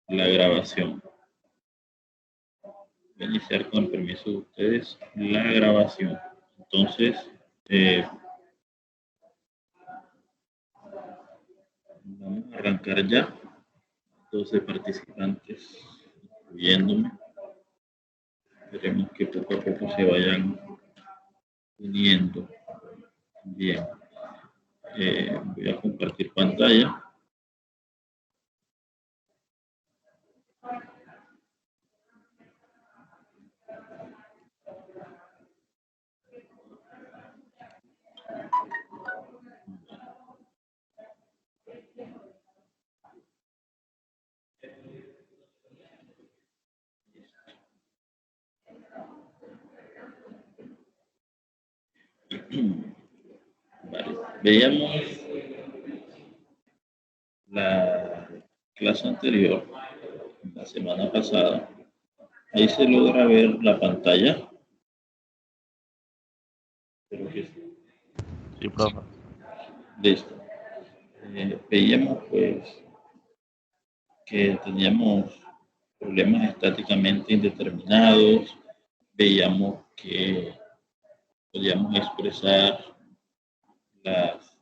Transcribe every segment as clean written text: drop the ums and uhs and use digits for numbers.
la grabación. Voy a iniciar con el permiso de ustedes la grabación. Entonces, vamos a arrancar ya. 12 participantes, incluyéndome. Esperemos que poco a poco se vayan uniendo. Bien. Voy a compartir pantalla. Vale. Veíamos la clase anterior, la semana pasada. Ahí se logra ver la pantalla. Creo que sí. Sí, profe. Listo. Veíamos pues que teníamos problemas estáticamente indeterminados. Veíamos que podíamos expresar las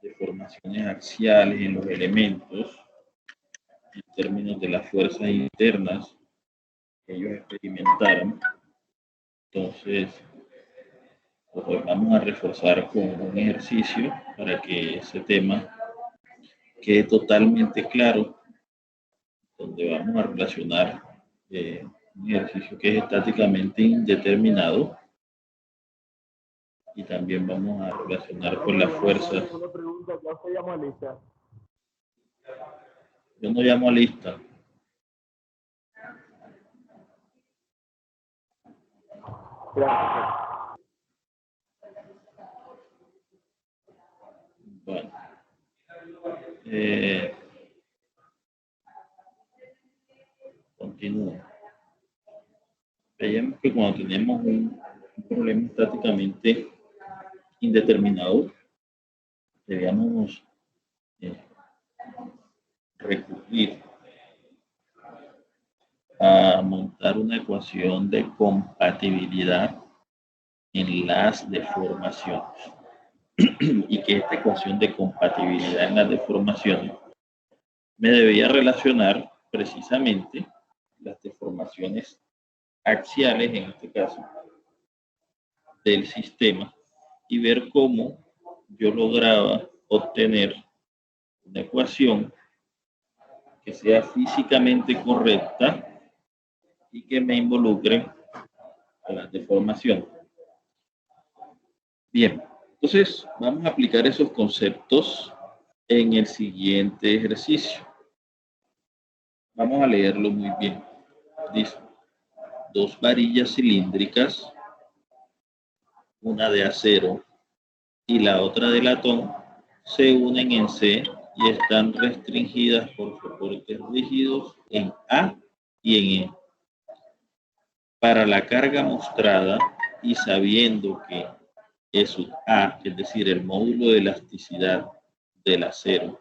deformaciones axiales en los elementos en términos de las fuerzas internas que ellos experimentaron. Entonces, pues hoy vamos a reforzar con un ejercicio para que ese tema quede totalmente claro, donde vamos a relacionar un ejercicio que es estáticamente indeterminado y también vamos a relacionar con las fuerzas. Una pregunta, ¿ya se llama lista? Yo no llamo a lista. Gracias. Bueno. Continúo. Veíamos que cuando tenemos un problema estáticamente indeterminado, debíamos recurrir a montar una ecuación de compatibilidad en las deformaciones. Y que esta ecuación de compatibilidad en las deformaciones me debía relacionar precisamente las deformaciones axiales, en este caso, del sistema, y ver cómo yo lograba obtener una ecuación que sea físicamente correcta y que me involucre a las deformaciones. Bien, entonces vamos a aplicar esos conceptos en el siguiente ejercicio. Vamos a leerlo muy bien. Dice, dos varillas cilíndricas, una de acero y la otra de latón, se unen en C y están restringidas por soportes rígidos en A y en E. Para la carga mostrada y sabiendo que E sub A, es decir, el módulo de elasticidad del acero,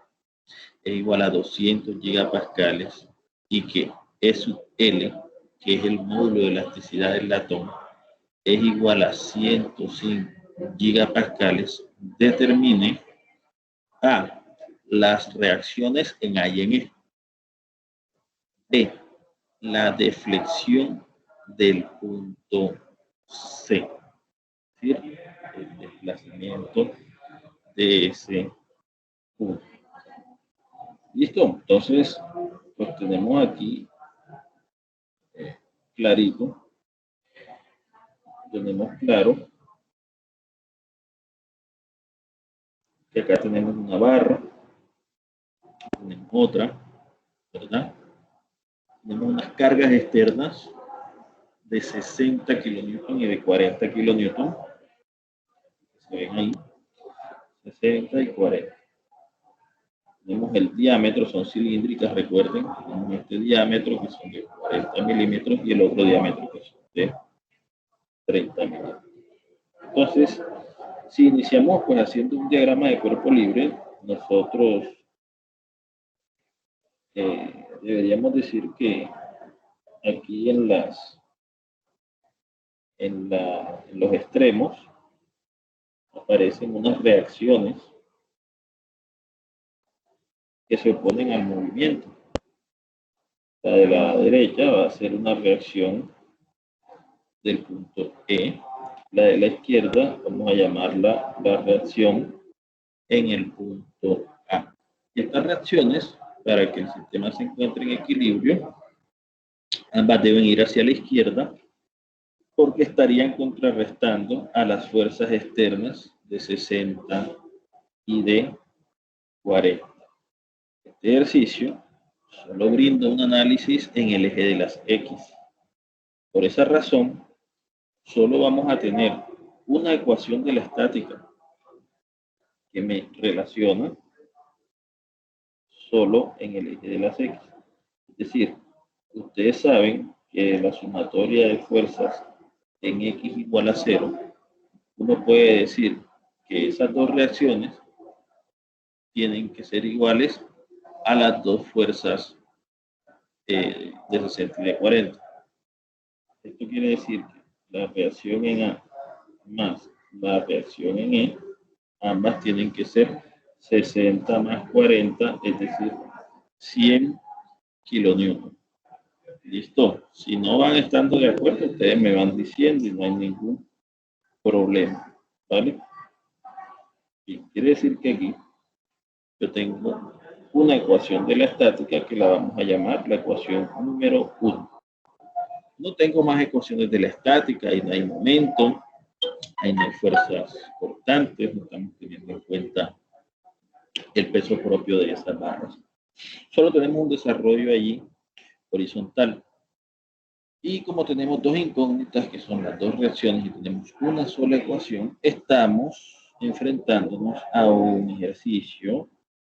es igual a 200 gigapascales y que E sub L, que es el módulo de elasticidad del latón, es igual a 105 gigapascales, determine A, las reacciones en A y en E. B, la deflexión del punto C, es decir, el desplazamiento de ese punto. ¿Listo? Entonces, pues tenemos aquí clarito, tenemos claro que acá tenemos una barra, tenemos otra, ¿verdad? Tenemos unas cargas externas de 60 kilonewton y de 40 kilonewton. Se ven ahí, 60 y 40. Tenemos el diámetro, son cilíndricas, recuerden. Tenemos este diámetro que son de 40 milímetros y el otro diámetro que son de 30 milímetros. Entonces, si iniciamos pues haciendo un diagrama de cuerpo libre, nosotros deberíamos decir que aquí en los extremos aparecen unas reacciones que se oponen al movimiento. La de la derecha va a ser una reacción del punto E. La de la izquierda vamos a llamarla la reacción en el punto A. Y estas reacciones, para que el sistema se encuentre en equilibrio, ambas deben ir hacia la izquierda porque estarían contrarrestando a las fuerzas externas de 60 y de 40. Este ejercicio solo brinda un análisis en el eje de las X. Por esa razón, solo vamos a tener una ecuación de la estática que me relaciona solo en el eje de las X. Es decir, ustedes saben que la sumatoria de fuerzas en X igual a 0, uno puede decir que esas dos reacciones tienen que ser iguales a las dos fuerzas de 60 y de 40. Esto quiere decir que la reacción en A más la reacción en E, ambas tienen que ser 60 más 40, es decir, 100 kilonewton. Listo. Si no van estando de acuerdo, ustedes me van diciendo y no hay ningún problema. ¿Vale? Y quiere decir que aquí yo tengo una ecuación de la estática que la vamos a llamar la ecuación número 1. No tengo más ecuaciones de la estática, ahí no hay momento, ahí no hay fuerzas cortantes, no estamos teniendo en cuenta el peso propio de esas barras. Solo tenemos un desarrollo allí horizontal. Y como tenemos dos incógnitas, que son las dos reacciones, y tenemos una sola ecuación, estamos enfrentándonos a un ejercicio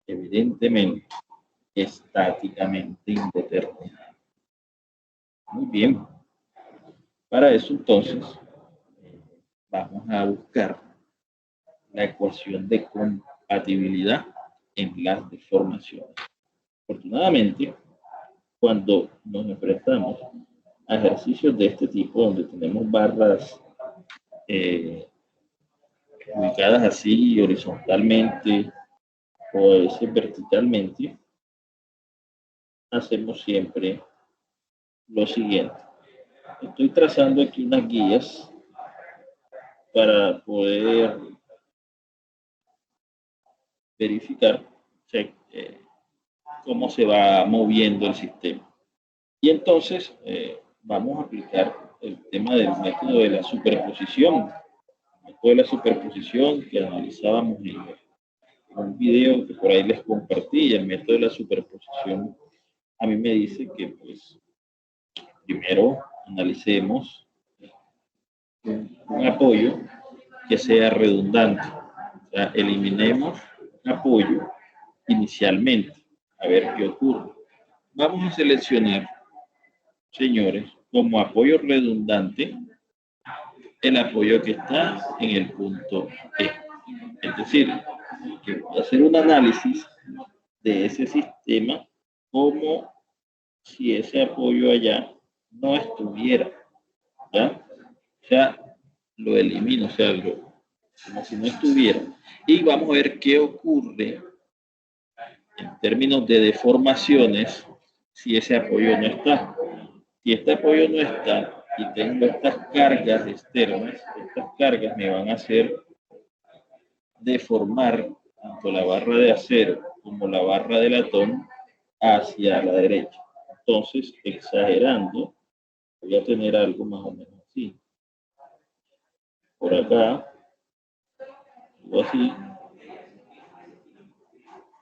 evidentemente estáticamente indeterminado. Muy bien. Para eso entonces vamos a buscar la ecuación de compatibilidad en las deformaciones. Afortunadamente, cuando nos enfrentamos a ejercicios de este tipo, donde tenemos barras ubicadas así horizontalmente o verticalmente, hacemos siempre lo siguiente. Estoy trazando aquí unas guías para poder verificar cómo se va moviendo el sistema. Y entonces vamos a aplicar el tema del método de la superposición. El método de la superposición que analizábamos en un video que por ahí les compartí. El método de la superposición a mí me dice que pues primero analicemos un apoyo que sea redundante. O sea, eliminemos un apoyo inicialmente. A ver qué ocurre. Vamos a seleccionar, señores, como apoyo redundante el apoyo que está en el punto E. Es decir, que voy a hacer un análisis de ese sistema como si ese apoyo allá no estuviera, ¿ya? O sea, lo elimino, o sea, como si no estuviera. Y vamos a ver qué ocurre en términos de deformaciones si ese apoyo no está. Si este apoyo no está y tengo estas cargas externas, estas cargas me van a hacer deformar tanto la barra de acero como la barra de latón hacia la derecha. Entonces, exagerando, voy a tener algo más o menos así. Por acá, algo así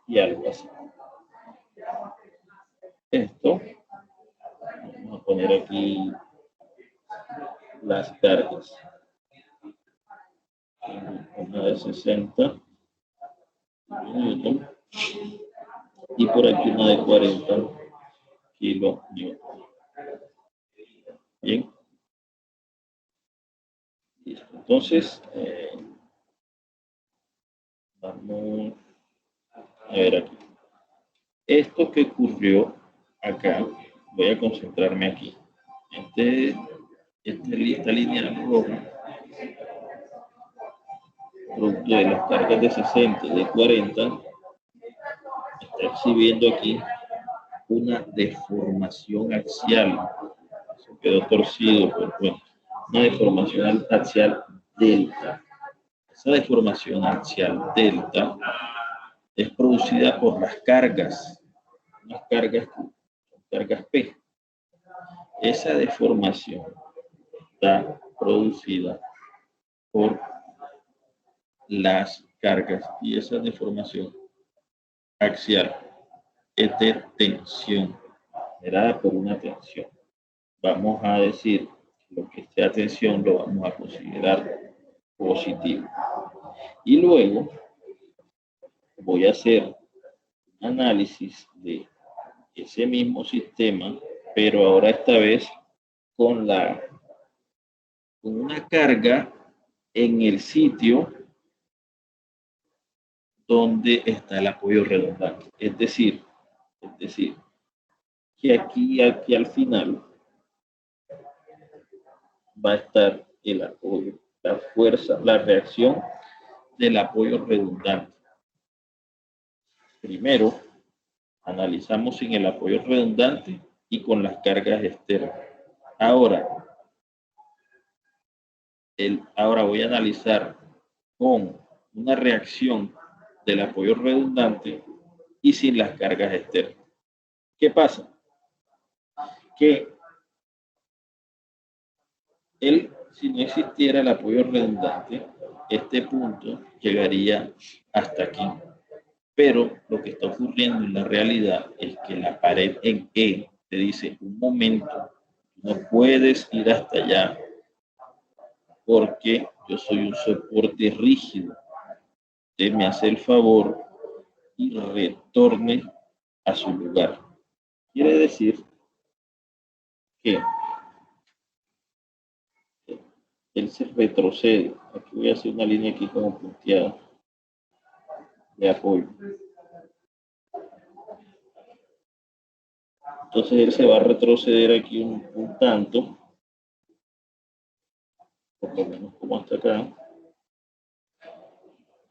y algo así. Esto, vamos a poner aquí las cargas. Una de 60 newton y por aquí una de 40 kilonewton. Bien. Listo. Entonces, vamos a ver aquí. Esto que ocurrió acá, voy a concentrarme aquí. Esta línea roja, producto de las cargas de 60 y de 40, está exhibiendo aquí una deformación axial. Eso quedó torcido, pero bueno, una deformación axial delta. Esa deformación axial delta es producida por las cargas, unas cargas P. Esa deformación está producida por las cargas y esa deformación axial es de tensión, generada por una tensión. Vamos a decir lo que sea tensión lo vamos a considerar positivo. Y luego voy a hacer un análisis de ese mismo sistema, pero ahora esta vez con una carga en el sitio donde está el apoyo redundante. Es decir, que aquí al final va a estar el apoyo, la fuerza, la reacción del apoyo redundante. Primero, analizamos sin el apoyo redundante y con las cargas externas. Ahora voy a analizar con una reacción del apoyo redundante y sin las cargas externas. ¿Qué pasa? Que si no existiera el apoyo redundante, este punto llegaría hasta aquí. Pero lo que está ocurriendo en la realidad es que la pared en E te dice, un momento, no puedes ir hasta allá porque yo soy un soporte rígido. Usted me hace el favor y retorne a su lugar. Quiere decir que él se retrocede. Aquí voy a hacer una línea aquí como punteada de apoyo. Entonces él se va a retroceder aquí un tanto, por lo menos como hasta acá,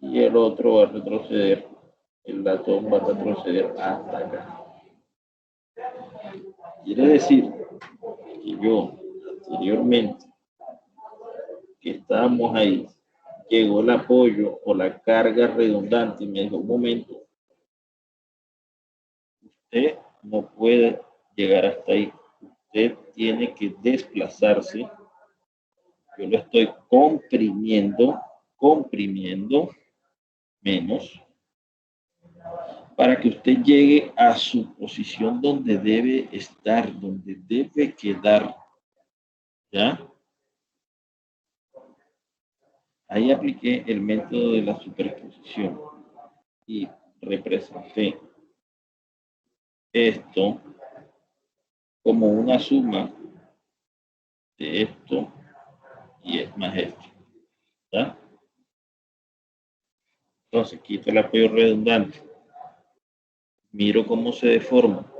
y el otro va a retroceder, el latón va a retroceder hasta acá. Quiere decir que yo anteriormente, que estábamos ahí, llegó el apoyo o la carga redundante y me dijo, un momento, usted no puede llegar hasta ahí, usted tiene que desplazarse. Yo lo estoy comprimiendo menos para que usted llegue a su posición donde debe estar, donde debe quedar. ¿Ya? Ahí apliqué el método de la superposición y representé esto como una suma de esto y es más esto. ¿Ya? Entonces quito el apoyo redundante. Miro cómo se deforma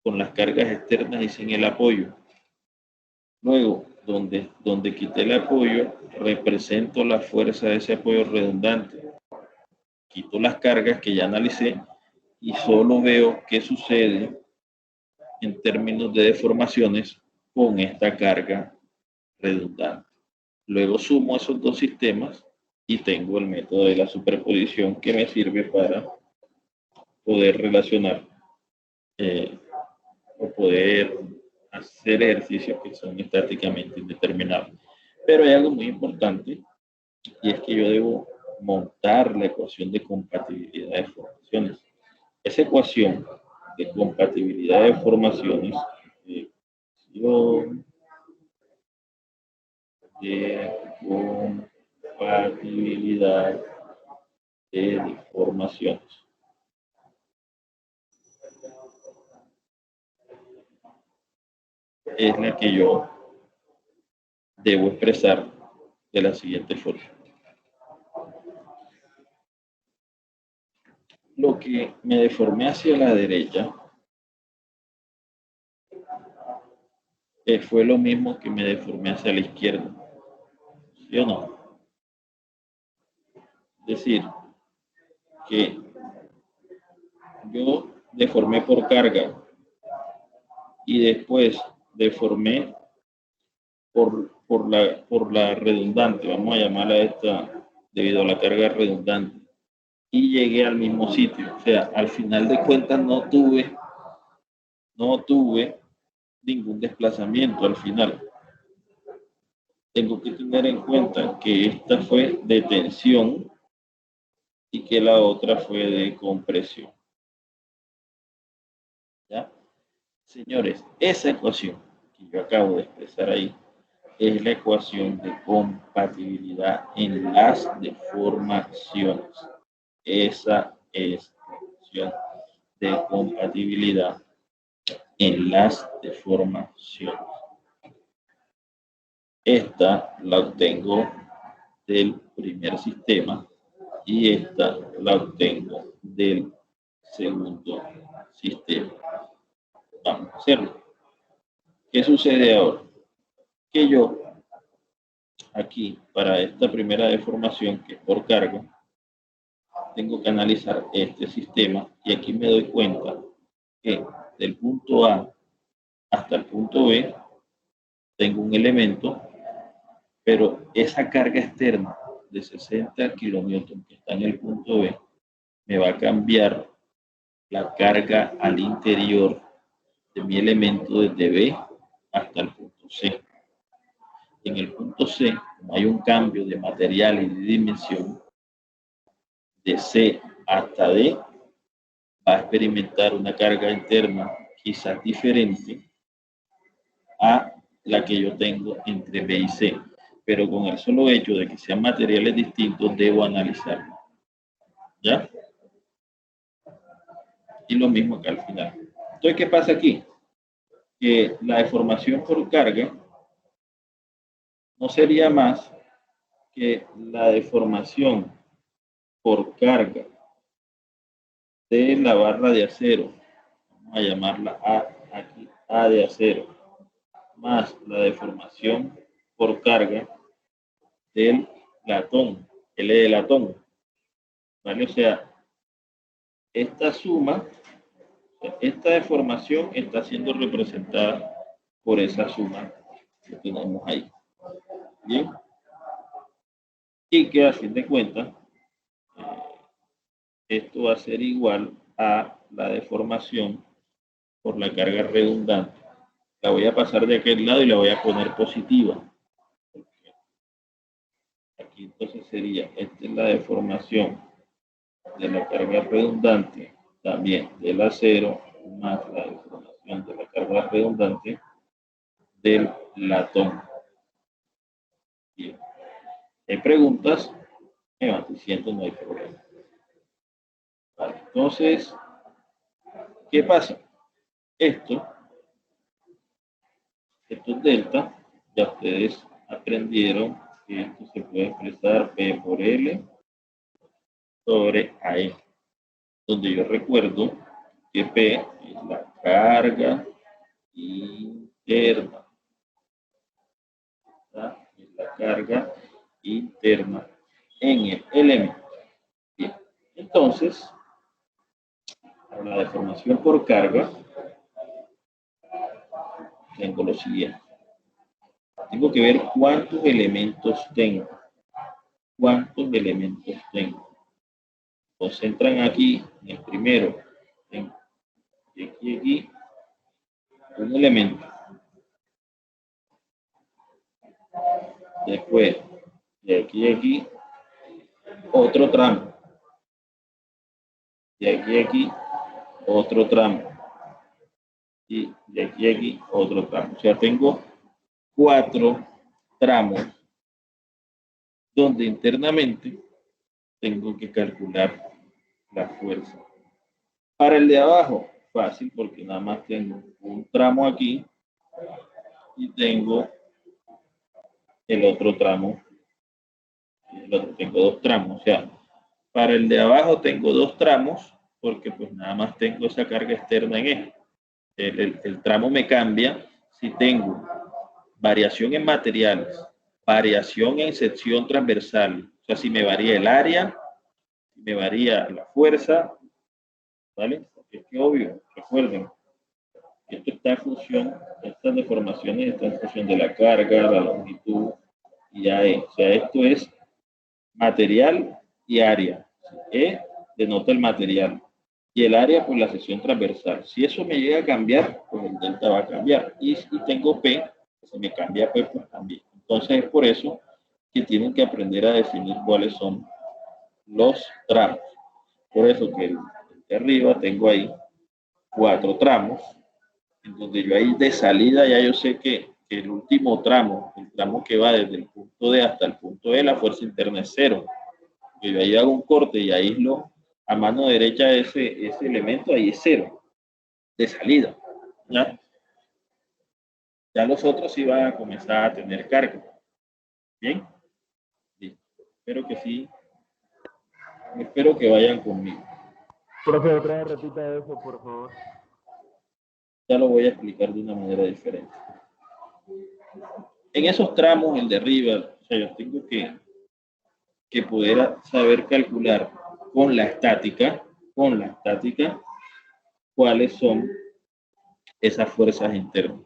con las cargas externas y sin el apoyo. Luego, donde quité el apoyo, represento la fuerza de ese apoyo redundante. Quito las cargas que ya analicé y solo veo qué sucede en términos de deformaciones con esta carga redundante. Luego sumo esos dos sistemas y tengo el método de la superposición que me sirve para poder relacionar o poder hacer ejercicios que son estáticamente indeterminables. Pero hay algo muy importante y es que yo debo montar la ecuación de compatibilidad de formaciones. Esa ecuación de compatibilidad de formaciones, de compatibilidad de formaciones. Es la que yo debo expresar de la siguiente forma. lo que me deformé hacia la derecha fue lo mismo que me deformé hacia la izquierda. ¿Sí o no? Es decir, que yo deformé por carga y después deformé por la redundante, vamos a llamarla esta, debido a la carga redundante, y llegué al mismo sitio. O sea, al final de cuentas no tuve ningún desplazamiento al final. Tengo que tener en cuenta que esta fue de tensión y que la otra fue de compresión. ¿Ya? Señores, esa ecuación que yo acabo de expresar ahí es la ecuación de compatibilidad en las deformaciones. Esa es la ecuación de compatibilidad en las deformaciones. Esta la obtengo del primer sistema y esta la obtengo del segundo sistema. Vamos a hacerlo. ¿Qué sucede ahora? Que yo aquí, para esta primera deformación, que es por carga, tengo que analizar este sistema y aquí me doy cuenta que del punto A hasta el punto B tengo un elemento, pero esa carga externa de 60 kilonewton que está en el punto B me va a cambiar la carga al interior de mi elemento desde B hasta el punto C. En el punto C, como hay un cambio de material y de dimensión, de C hasta D, va a experimentar una carga interna quizás diferente a la que yo tengo entre B y C. Pero con el solo hecho de que sean materiales distintos, debo analizarlo. ¿Ya? Y lo mismo acá al final. Entonces, ¿qué pasa aquí? Que la deformación por carga no sería más que la deformación por carga de la barra de acero, vamos a llamarla A aquí, A de acero, más la deformación por carga del latón, L de latón, ¿vale? O sea, esta suma, esta deformación está siendo representada por esa suma que tenemos ahí. Bien. Y que a fin de cuentas, esto va a ser igual a la deformación por la carga redundante. La voy a pasar de aquel lado y la voy a poner positiva. Aquí entonces sería, esta es la deformación de la carga redundante, también del acero, más la deformación de la carga redundante del latón. Bien. ¿Hay preguntas? Me van diciendo, no hay problema. Vale, entonces, ¿qué pasa? Esto es delta, ya ustedes aprendieron que esto se puede expresar P por L sobre AE, donde yo recuerdo que P es la carga interna, ¿verdad? Es la carga interna en el elemento. Bien, entonces, para la deformación por carga, tengo lo siguiente. Tengo que ver cuántos elementos tengo. ¿Cuántos elementos tengo? Concentran aquí en el primero. Tengo de aquí un elemento. Después, de aquí otro tramo. De aquí otro tramo. Y de aquí otro tramo. O sea, tengo 4 tramos donde internamente tengo que calcular la fuerza. Para el de abajo, fácil porque nada más tengo un tramo aquí y tengo el otro tramo. El otro tengo 2 tramos. O sea, para el de abajo tengo 2 tramos porque pues nada más tengo esa carga externa en E. El tramo me cambia si tengo variación en materiales, variación en sección transversal, o sea, si me varía el área, si me varía la fuerza, ¿vale? Porque es que obvio, recuerden, esto está en función, estas deformaciones están en función de la carga, la longitud y AE. O sea, esto es material y área. E denota el material y el área pues la sección transversal. Si eso me llega a cambiar, pues el delta va a cambiar. Y tengo P, si me cambia P, pues también. Entonces es por eso que tienen que aprender a definir cuáles son los tramos. Por eso que el de arriba tengo ahí 4 tramos, en donde yo ahí de salida ya yo sé que el último tramo, el tramo que va desde el punto D hasta el punto E, la fuerza interna es 0. Y yo ahí hago un corte y aíslo a mano derecha ese elemento, ahí es 0 de salida. ¿Ya? Ya los otros sí van a comenzar a tener carga. ¿Bien? Sí. Espero que sí. Espero que vayan conmigo. Profe, otra vez repita eso, por favor. Ya lo voy a explicar de una manera diferente. En esos tramos, el de arriba, o sea, yo tengo que poder saber calcular con la estática, cuáles son esas fuerzas internas.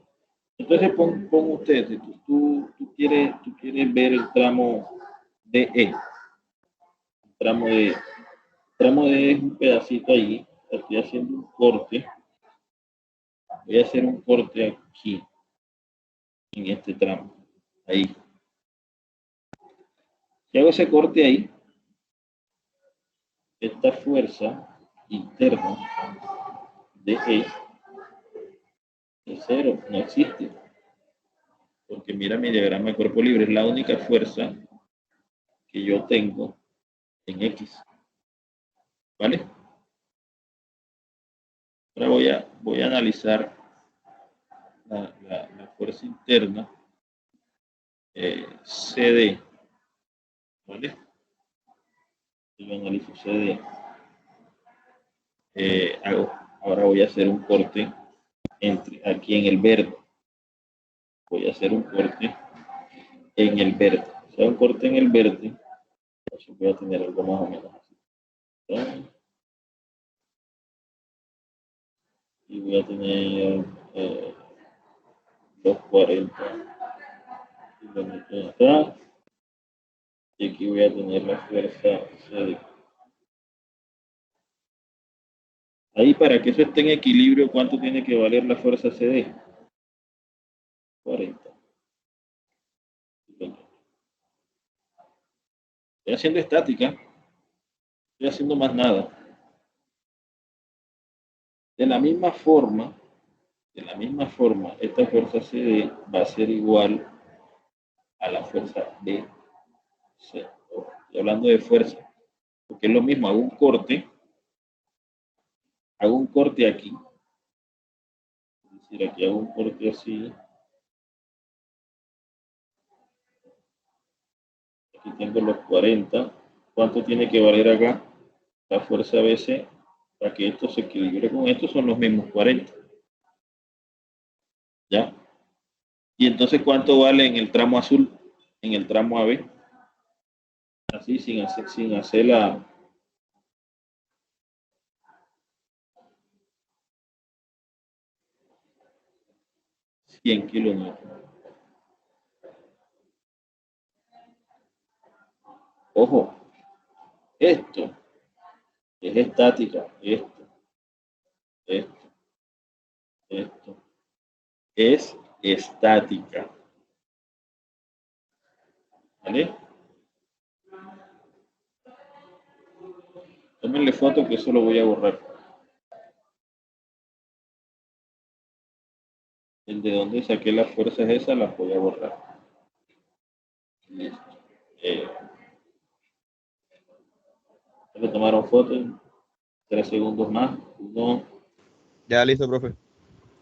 Entonces pon ustedes, tú quieres ver el tramo de E. El tramo de E es un pedacito ahí. Estoy haciendo un corte. Voy a hacer un corte aquí, en este tramo. Ahí. Si hago ese corte ahí, esta fuerza interna de E es 0, no existe. Porque mira mi diagrama de cuerpo libre, es la única fuerza que yo tengo en X. ¿Vale? Ahora voy a analizar la fuerza interna CD. ¿Vale? Yo analizo CD. Ahora voy a hacer un corte aquí en el verde. Voy a hacer un corte en el verde. O sea, un corte en el verde. Entonces voy a tener algo más o menos así. ¿Sí? Y voy a tener los 40 kilómetros acá. Y aquí voy a tener la fuerza CD. Ahí, para que eso esté en equilibrio, ¿cuánto tiene que valer la fuerza CD? 40. Estoy haciendo estática. Estoy haciendo más nada. De la misma forma, esta fuerza CD va a ser igual a la fuerza B. Estoy hablando de fuerza, porque es lo mismo, hago un corte aquí, es decir, aquí hago un corte así, aquí tengo los 40, ¿cuánto tiene que valer acá? La fuerza BC, para que esto se equilibre con esto, son los mismos 40. ¿Ya? Y entonces, ¿cuánto vale en el tramo azul? En el tramo AB. Así, sin hacer la... $100 kilonewtons. Ojo, esto es estática, esto es estática. ¿Vale? Tómenle foto que eso lo voy a borrar. El de donde saqué las fuerzas esas las voy a borrar. Listo. Le tomaron fotos. 3 segundos más. 1. Ya listo, profe.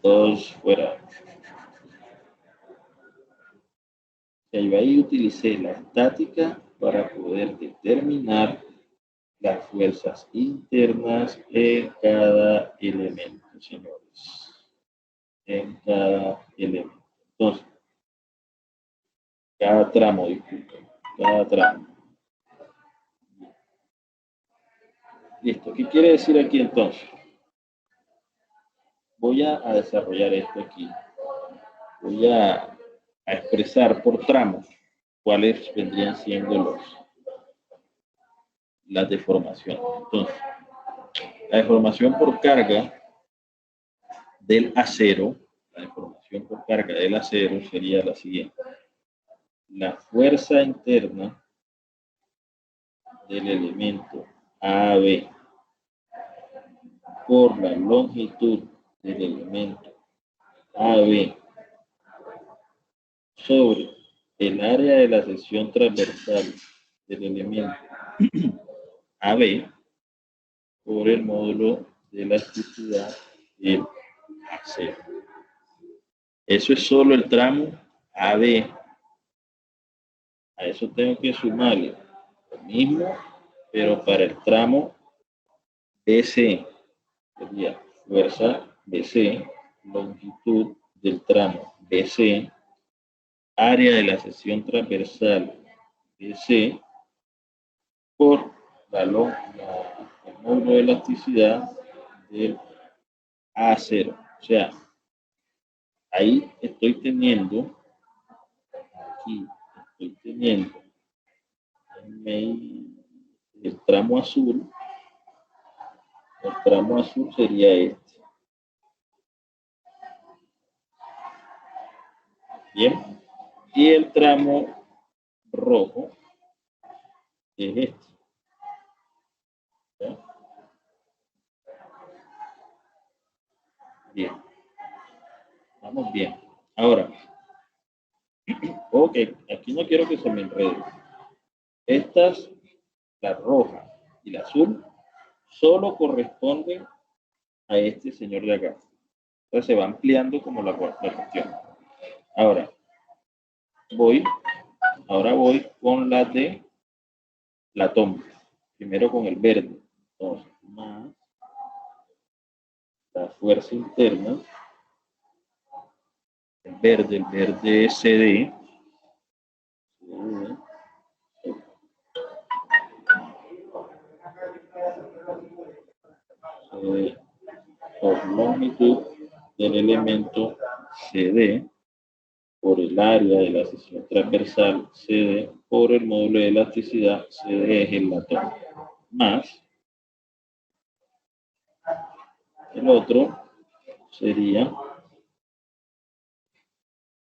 2, fuera. Yo ahí utilicé la estática para poder determinar las fuerzas internas en cada elemento, señores. En cada elemento. Entonces, cada tramo, disculpen. Cada tramo. Listo. ¿Qué quiere decir aquí entonces? Voy a desarrollar esto aquí. Voy a expresar por tramos cuáles vendrían siendo las deformaciones. Entonces, la deformación por carga del acero, sería la siguiente. La fuerza interna del elemento AB por la longitud del elemento AB sobre el área de la sección transversal del elemento AB por el módulo de elasticidad del acero. Eso es solo el tramo AB. A eso tengo que sumarle lo mismo, pero para el tramo BC. Sería fuerza BC, longitud del tramo BC, área de la sección transversal BC, por el módulo de elasticidad del A0. O sea, ahí estoy teniendo, aquí estoy teniendo el tramo azul. El tramo azul sería este. Bien. Y el tramo rojo es este. ¿Ya? Bien. Vamos bien. Ahora, ok, aquí no quiero que se me enrede. Estas, la roja y la azul, solo corresponden a este señor de acá. Entonces se va ampliando como la cuestión. Ahora voy con la de latón. Primero con el verde. Entonces, más la fuerza interna. El verde es CD. Por longitud del elemento CD por el área de la sección transversal CD por el módulo de elasticidad CD es el latón, más el otro sería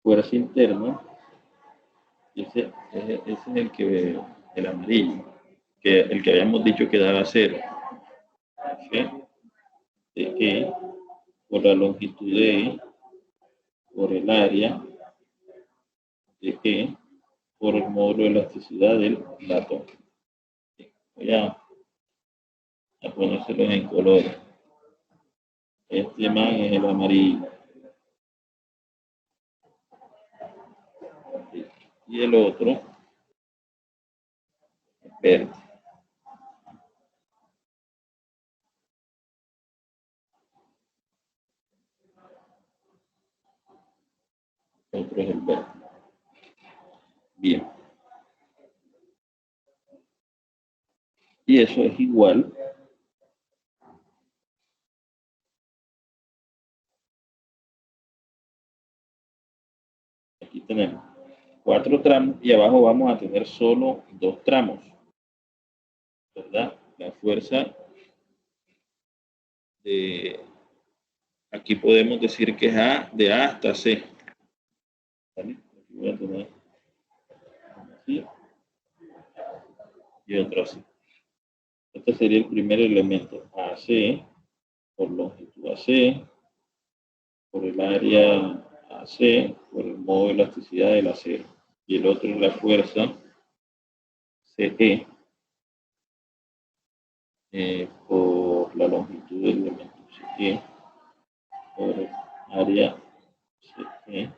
fuerza interna. Ese es el amarillo, el que habíamos dicho que daba 0. ¿Sí? De E por la longitud de E por el área de E por el módulo de elasticidad del latón. Voy a ponérselos en colores. Este man es el amarillo. Y el otro es verde. El otro es el verde. Bien. Y eso es igual aquí tenemos 4 tramos y abajo vamos a tener solo 2 tramos, ¿verdad? La fuerza de aquí podemos decir que es de A hasta C. ¿Vale? Aquí voy a tener así y otro así. Este sería el primer elemento, AC, por longitud AC, por el área AC, por el modo de elasticidad del acero. Y el otro es la fuerza CE, por la longitud del elemento CE, por el área CE,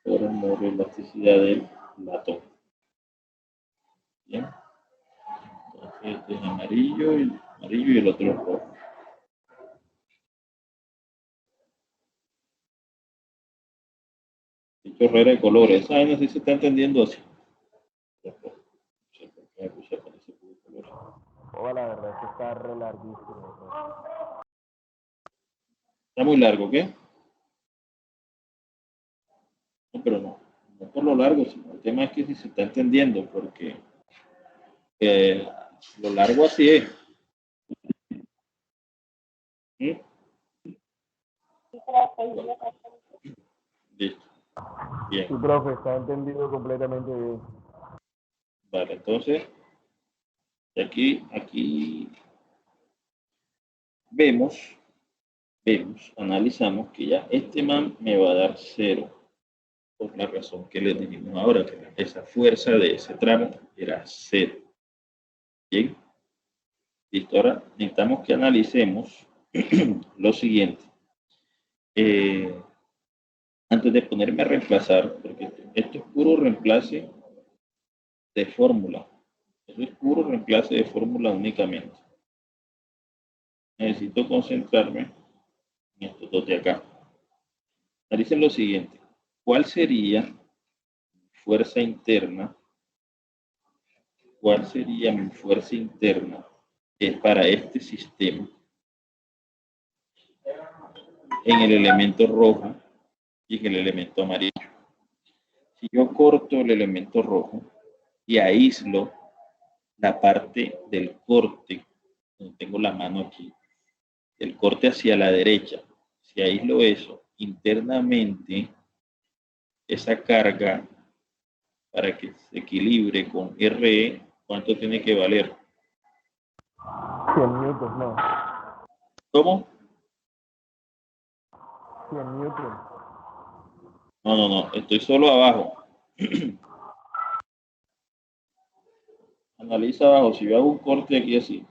por el modo de elasticidad del latón. Bien. Entonces, Este es amarillo y el otro es rojo. Qué chorrera de colores. Esa vaina sí se está entendiendo así. No sé por qué me puse a poner ese tipo de colores. Oh, la verdad es que está re larguísimo, profe. Está muy largo, ¿qué? No, pero no por lo largo, sino el tema es que si se está entendiendo, porque lo largo así es. ¿Mm? Listo. Bien. Sí, profe, está entendido completamente bien. Vale, entonces, aquí vemos, analizamos que ya este man me va a dar 0, por la razón que les dijimos ahora, que esa fuerza de ese tramo era 0. Bien, listo. Ahora necesitamos que analicemos lo siguiente. Antes de ponerme a reemplazar, porque esto es puro reemplace de fórmula. Eso es puro reemplace de fórmula únicamente. Necesito concentrarme en estos dos de acá. Analicen lo siguiente. ¿Cuál sería fuerza interna? ¿Cuál sería mi fuerza interna para este sistema en el elemento rojo y en el elemento amarillo? Si yo corto el elemento rojo y aíslo la parte del corte, donde tengo la mano aquí, el corte hacia la derecha, si aíslo eso, internamente esa carga para que se equilibre con RE, ¿cuánto tiene que valer? 100 newtons, no. ¿Cómo? 100 newtons. No, estoy solo abajo. Analiza abajo, si yo hago un corte aquí así,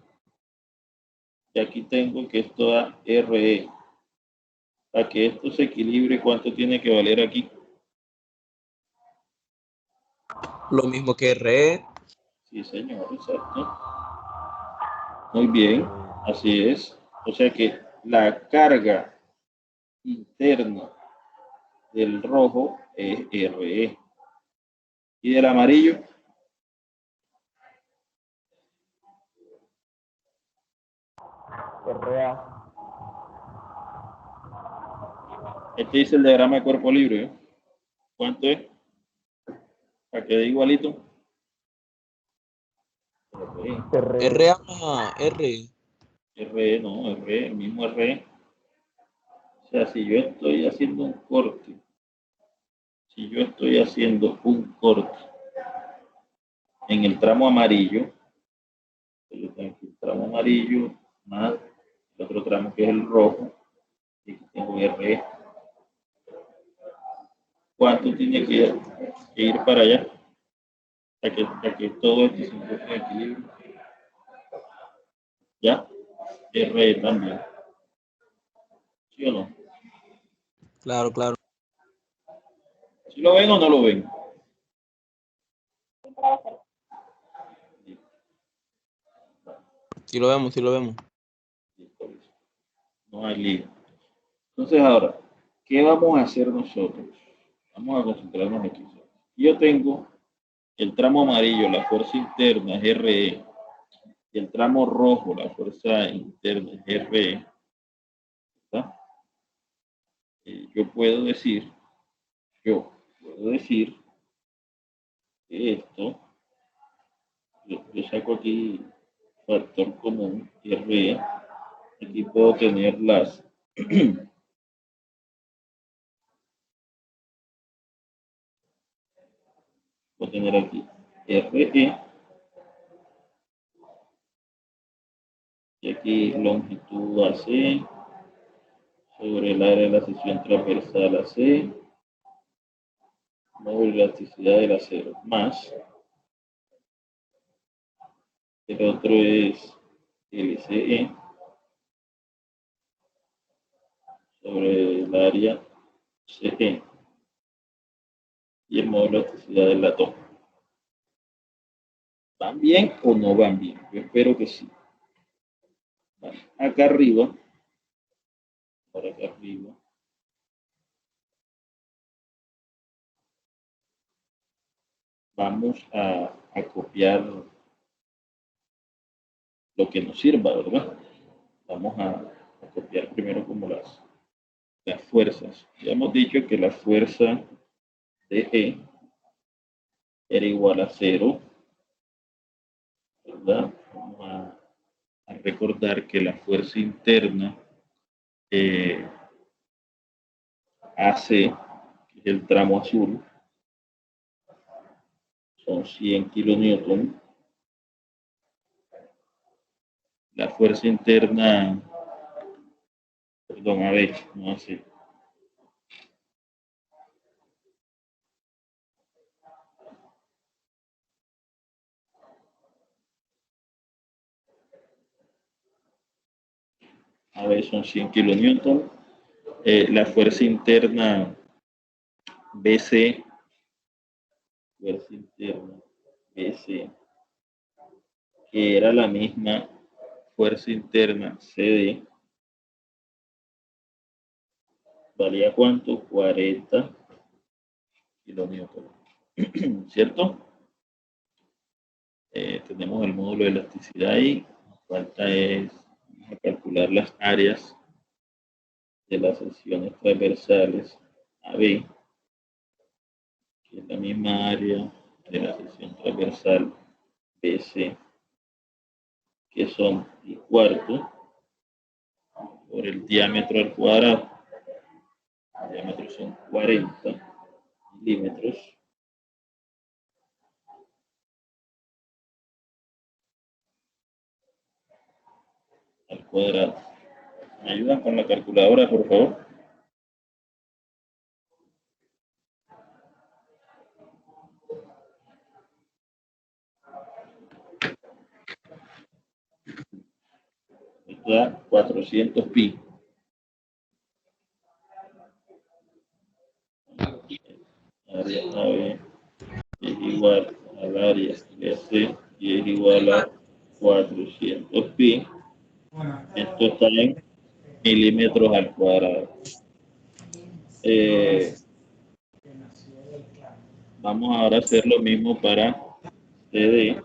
y aquí tengo que esto da RE, para que esto se equilibre, ¿cuánto tiene que valer aquí? Lo mismo que RE. Sí, señor, exacto. Muy bien, así es. O sea que la carga interna del rojo es RE. Y del amarillo, RA. este dice el diagrama de cuerpo libre, ¿eh? ¿Cuánto es? Para que dé igualito. RE. RA más R. RE, no, RE, el mismo RE. O sea, si yo estoy haciendo un corte, en el tramo amarillo, yo tengo aquí el tramo amarillo más el otro tramo que es el rojo, y aquí tengo RE. ¿Cuánto tiene que ir para allá? Para que todo esto se encuentre en equilibrio. ¿Ya? RE también. ¿Sí o no? Claro, claro. ¿Sí lo ven o no lo ven? Sí lo vemos, sí lo vemos. No hay lío. Entonces ahora, ¿qué vamos a hacer nosotros? Vamos a concentrarnos aquí. Yo tengo el tramo amarillo, la fuerza interna es RE, y el tramo rojo, la fuerza interna es RE. ¿Está? Yo puedo decir que esto, yo saco aquí factor común, RE, aquí puedo tener las voy a tener aquí RE y aquí longitud AC sobre el área de la sección transversal AC, móvil elasticidad del acero, más el otro es LCE sobre el área CE y el módulo de elasticidad del latón. ¿Van bien o no van bien? Yo espero que sí. Vale. Acá arriba, por acá arriba, vamos a copiar lo que nos sirva, ¿verdad? Vamos a copiar primero como las fuerzas. Ya hemos dicho que la fuerza de E era igual a 0, ¿verdad? Vamos a recordar que la fuerza interna AC, que es el tramo azul, son 100 kilonewton. La fuerza interna, perdón, a ver, no así. A ver, son 100 kilonewton. La fuerza interna BC, fuerza interna BC, que era la misma fuerza interna CD, valía ¿cuánto? 40 kilonewton, ¿cierto? Tenemos el módulo de elasticidad ahí. Falta es calcular las áreas de las secciones transversales AB, que es la misma área de la sección transversal BC, que son el cuarto por el diámetro al cuadrado. El diámetro son 40 milímetros al cuadrado. ¿Me ayudan con la calculadora, por favor? Esto da 400 pi. Área AB es igual al área BC y es igual a 400 pi. Esto está en milímetros al cuadrado. Vamos ahora a hacer lo mismo para CD,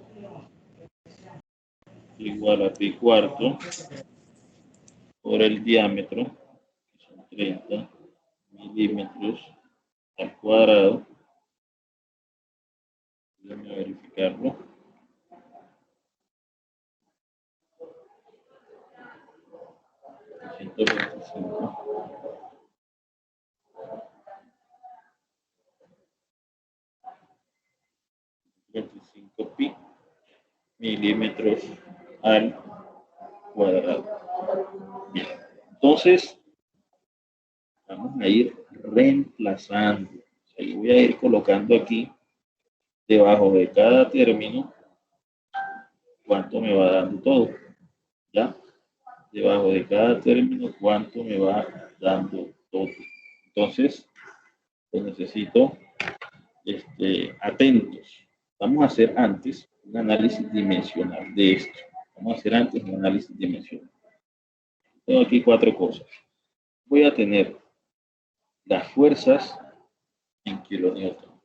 igual a pi cuarto por el diámetro, que son 30 milímetros al cuadrado. Déjame verificarlo. Pi milímetros al cuadrado. Bien. Entonces, vamos a ir reemplazando. O sea, yo voy a ir colocando aquí, debajo de cada término, cuánto me va dando todo. ¿Ya? Debajo de cada término, cuánto me va dando todo. Entonces, pues necesito atentos. Vamos a hacer antes un análisis dimensional de esto. Vamos a hacer antes un análisis dimensional. Tengo aquí 4 cosas. Voy a tener las fuerzas en kilonewton,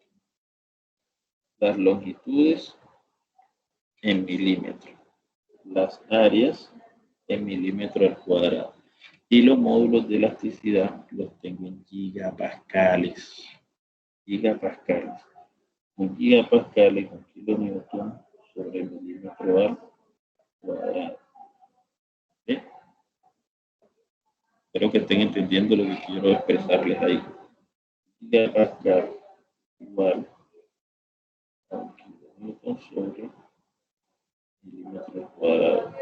las longitudes en milímetros, las áreas en milímetro al cuadrado y los módulos de elasticidad los tengo en gigapascales. Gigapascales. Un gigapascal es un kilonewton sobre milímetro al cuadrado. ¿Sí? Espero que estén entendiendo lo que quiero expresarles ahí. Gigapascal igual a un kilonewton sobre milímetro al cuadrado.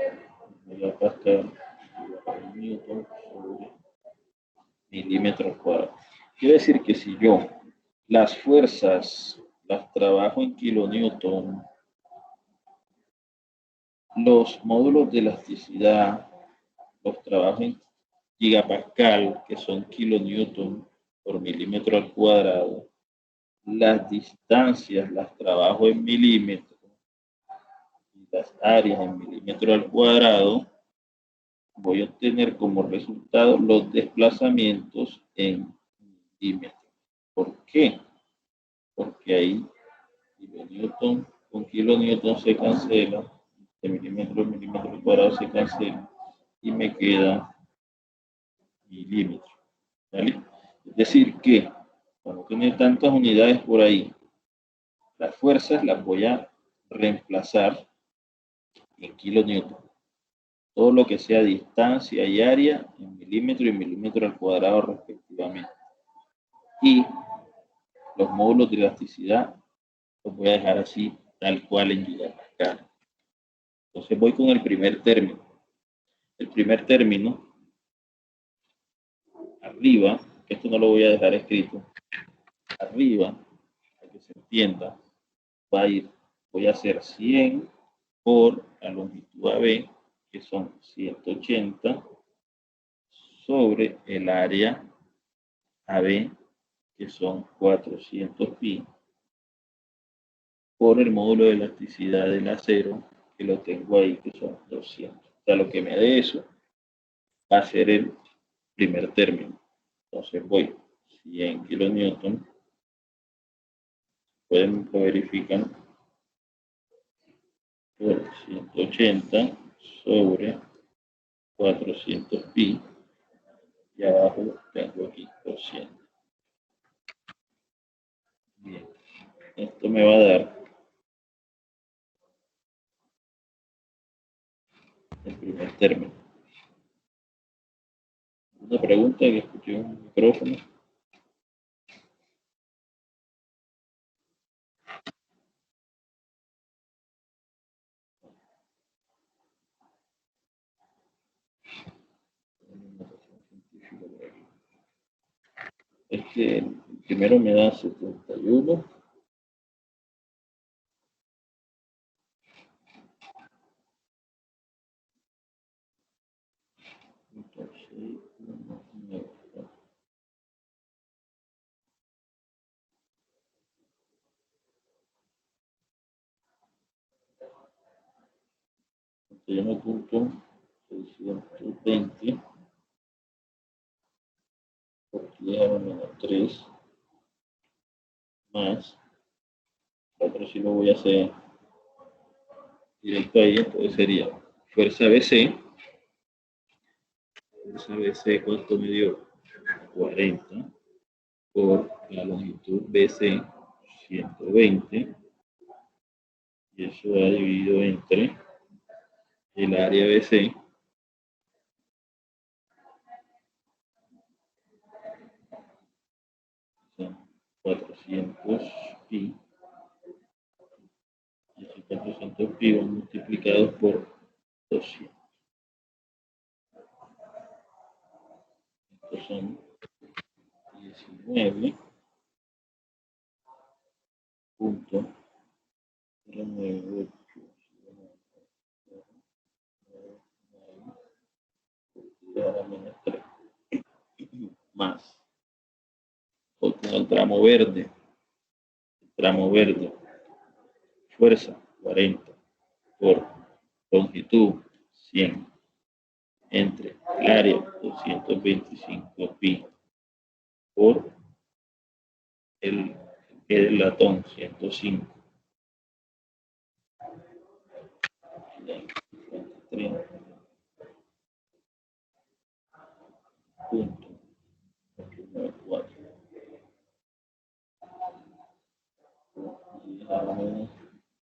Megapascal igual a un newton sobre milímetro al cuadrado. Quiere decir que si yo las fuerzas las trabajo en kilonewton, los módulos de elasticidad los trabajo en gigapascal, que son kilonewton por milímetro al cuadrado, las distancias las trabajo en milímetros, las áreas en milímetros al cuadrado, voy a obtener como resultado los desplazamientos en milímetros. ¿Por qué? Porque ahí kilonewton con kilonewton se cancela, de milímetro al cuadrado se cancela y me queda milímetros. ¿Vale? Es decir que, cuando tiene tantas unidades por ahí, las fuerzas las voy a reemplazar en kilonewton. Todo lo que sea distancia y área en milímetro y milímetro al cuadrado respectivamente. Y los módulos de elasticidad los voy a dejar así, tal cual en gigapascal. Entonces voy con el primer término. El primer término, arriba, esto no lo voy a dejar escrito, arriba, para que se entienda, va a ir, voy a hacer 100 por la longitud AB, que son 180, sobre el área AB, que son 400 pi, por el módulo de elasticidad del acero, que lo tengo ahí, que son 200. O sea, lo que me dé eso va a ser el primer término. Entonces voy 100 kilonewton, pueden lo verifican, por 180 sobre 400 pi, y abajo tengo aquí 200. Bien, esto me va a dar el primer término. Una pregunta que escuché en un micrófono. Es que el primero me da 71. Entonces, yo me oculto 620 por 10 a la menos 3 más, otro si lo voy a hacer directo ahí, entonces sería fuerza BC. Fuerza BC, ¿cuánto me dio? 40 por la longitud BC, 120, y eso va dividido entre el área BC, son 400 pi, y esos 400 pi van multiplicados por 200. Estos son 19.098 más el tramo verde, fuerza 40 por longitud 100 entre el área 225 pi por el latón 105.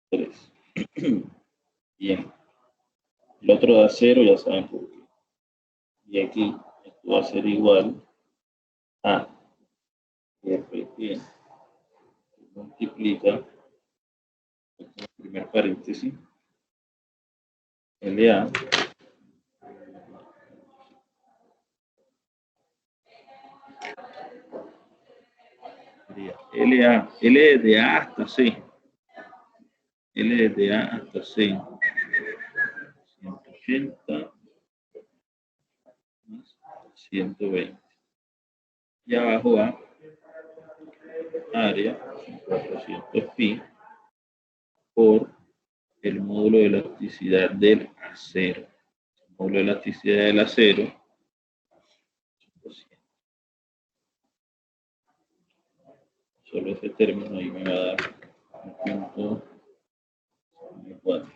3. Bien. El otro da 0, ya saben por qué. Y aquí esto va a ser igual a R que multiplica el primer paréntesis LA LA, L de A hasta C. L de A hasta C. 180 más 120. Y abajo va área 400 pi por el módulo de elasticidad del acero. El módulo de elasticidad del acero. 100%. Solo ese término ahí me va a dar un punto 4.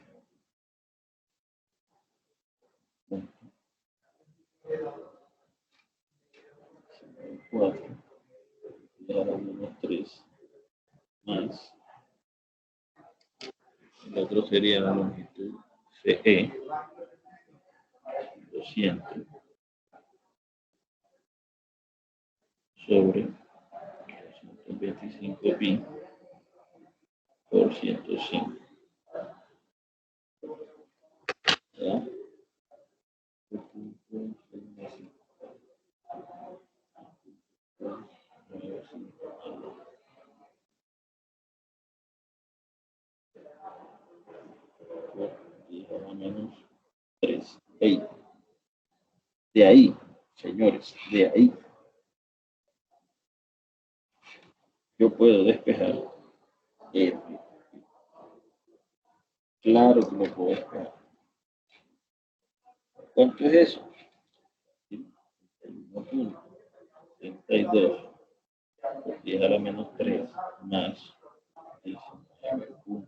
Y ahora menos 3 más. El otro sería la longitud CE. 200 sobre 225 pi por 105. ¿Ya? Menos 3. De ahí, señores, de ahí yo puedo despejar F. Claro que lo puedo despejar. ¿Cuánto es eso? 1.32 por 10 a la menos 3 más 19.099 por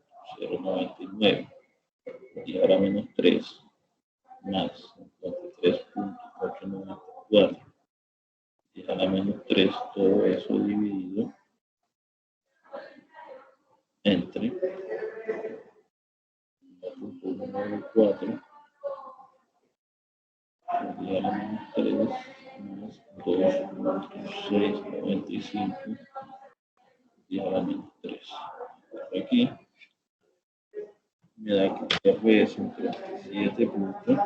10 a la menos 3 más 53.894 10 a la menos 3, todo eso dividido entre 1.194 por 10 a la menos 3 más 2.695 10 a la menos 3. Aquí me da que R es un 37 puntos.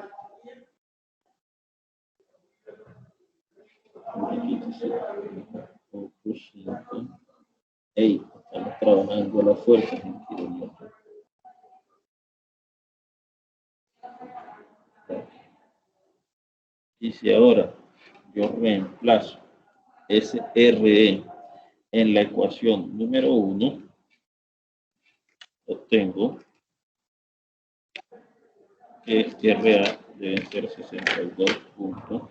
Hey, estamos trabajando la fuerza en kilómetros. Y si ahora yo reemplazo ese RE en la ecuación número 1, obtengo que RA deben ser 62 puntos.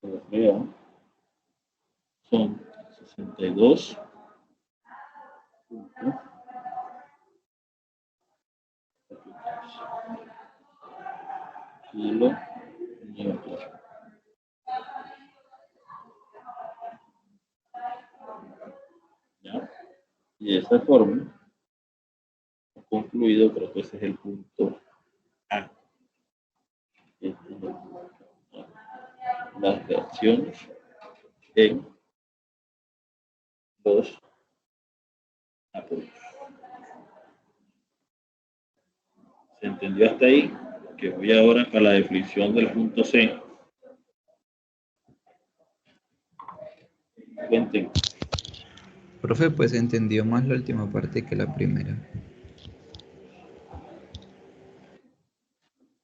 RA son 62 puntos. Kilo newton. ¿Ya? Y de esa forma, he concluido, creo que ese es el punto A. Este es el punto A. Las reacciones en los apoyos. ¿Se entendió hasta ahí? Que voy ahora a la definición del punto C. Cuenten. Profe, pues entendió más la última parte que la primera.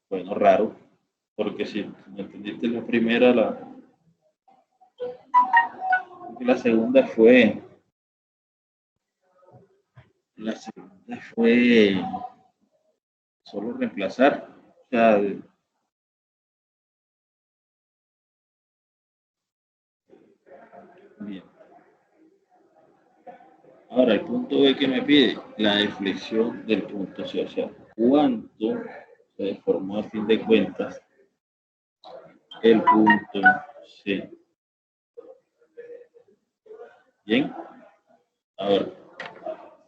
Bueno, raro, porque si no entendiste la primera, la segunda fue solo reemplazar. O sea, bien. Ahora, el punto B que me pide, la deflexión del punto C, o sea, cuánto se deformó a fin de cuentas el punto C. Bien, ahora,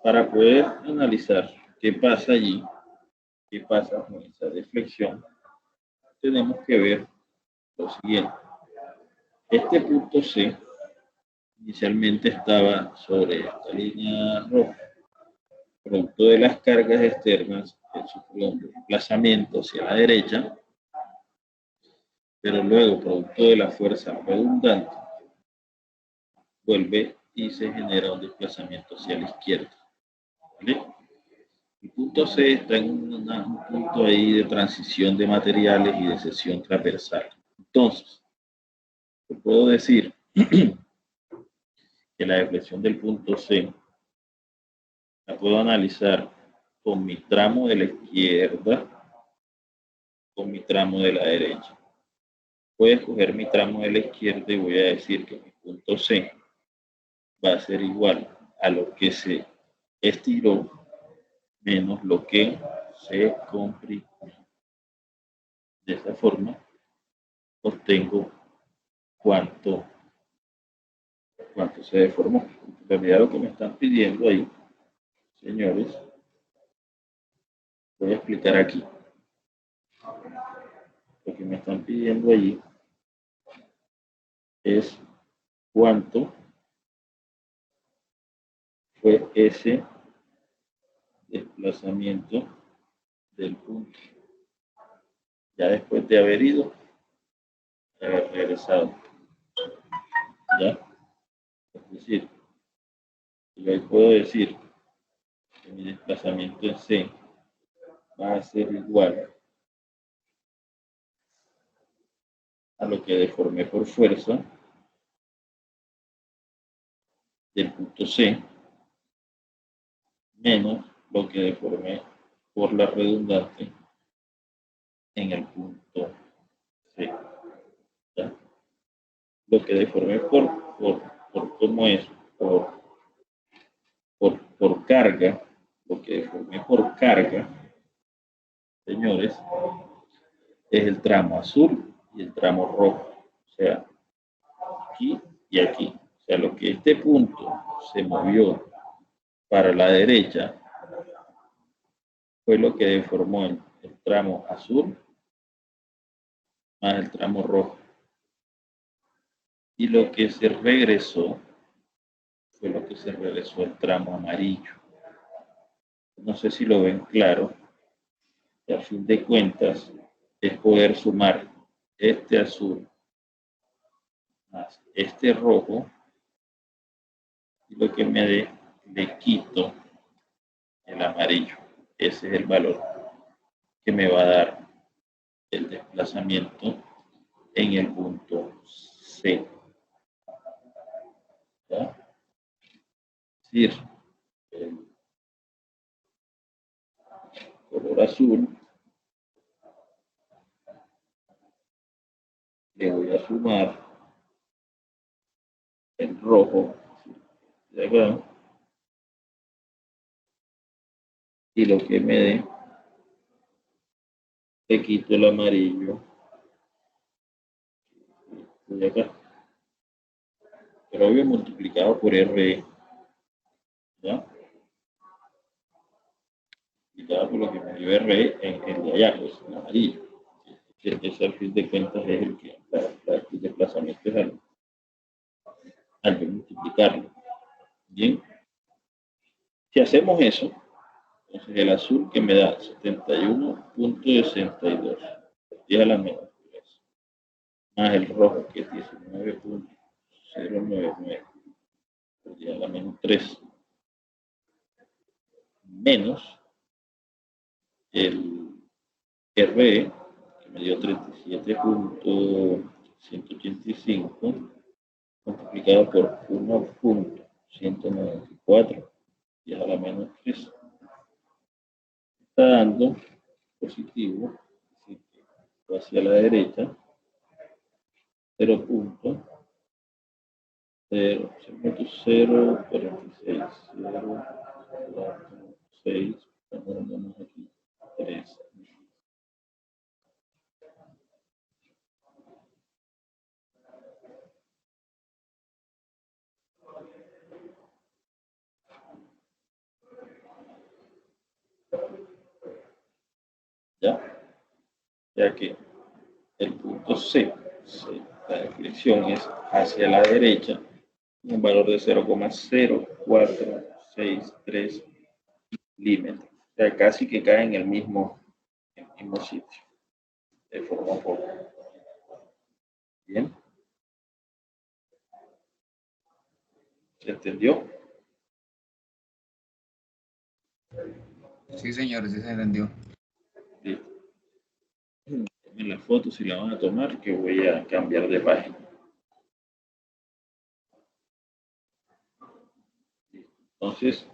para poder analizar qué pasa allí, qué pasa con esa deflexión, tenemos que ver lo siguiente. Este punto C inicialmente estaba sobre esta línea roja. Producto de las cargas externas, él sufrió un desplazamiento hacia la derecha, pero luego, producto de la fuerza redundante, vuelve y se genera un desplazamiento hacia la izquierda. ¿Vale? El punto C está en un punto ahí de transición de materiales y de sección transversal. Entonces, yo puedo decir que que la deflexión del punto C la puedo analizar con mi tramo de la izquierda, con mi tramo de la derecha. Voy a escoger mi tramo de la izquierda y voy a decir que mi punto C va a ser igual a lo que se estiró menos lo que se comprimió. De esta forma obtengo cuánto se deformó. En realidad lo que me están pidiendo ahí, señores, voy a explicar aquí. Lo que me están pidiendo allí es cuánto fue ese desplazamiento del punto. Ya después de haber ido, de haber regresado. ¿Ya? Es decir, yo ahí puedo decir que mi desplazamiento en C va a ser igual a lo que deformé por fuerza del punto C menos lo que deformé por la redundante en el punto C. ¿Ya? Lo que deformé por cómo es, por carga, lo que deformé por carga, señores, es el tramo azul y el tramo rojo. O sea, aquí y aquí. O sea, lo que este punto se movió para la derecha fue lo que deformó el tramo azul más el tramo rojo. Y lo que se regresó fue lo que se regresó el tramo amarillo. No sé si lo ven claro. Y a fin de cuentas es poder sumar este azul más este rojo y lo que me dé le quito el amarillo. Ese es el valor que me va a dar el desplazamiento en el punto C. ¿Ya? Es decir, el color azul le voy a sumar el rojo de acá y lo que me dé le quito el amarillo de acá, pero obvio multiplicado por RE, ¿ya? Multiplicado por lo que me dio RE en el de allá, pues el amarillo. Ese al fin de cuentas es el que el desplazamiento es al multiplicarlo. Bien, si hacemos eso, entonces el azul que me da 71.62 y a la menos 3, más el rojo que es 19.099 y a la menos 3, menos el RE que me dio 37.185 multiplicado por 1.194 y a la menos 3. Está dando positivo, hacia la derecha, 0.046, ponemos aquí 3. Ya que el punto C, la deflexión es hacia la derecha, un valor de 0,0463 milímetros. O sea, casi que cae en el mismo sitio, de forma poco. Bien. ¿Se entendió? Sí, señor, sí se entendió. Listo. Tomen la foto si la van a tomar, que voy a cambiar de página. Entonces,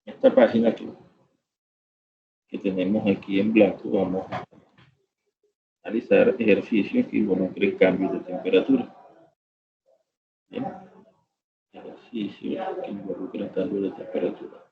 esta página que tenemos aquí en blanco, vamos a realizar ejercicios que involucren cambios de temperatura. Bien, ejercicios que involucren cambios de temperatura.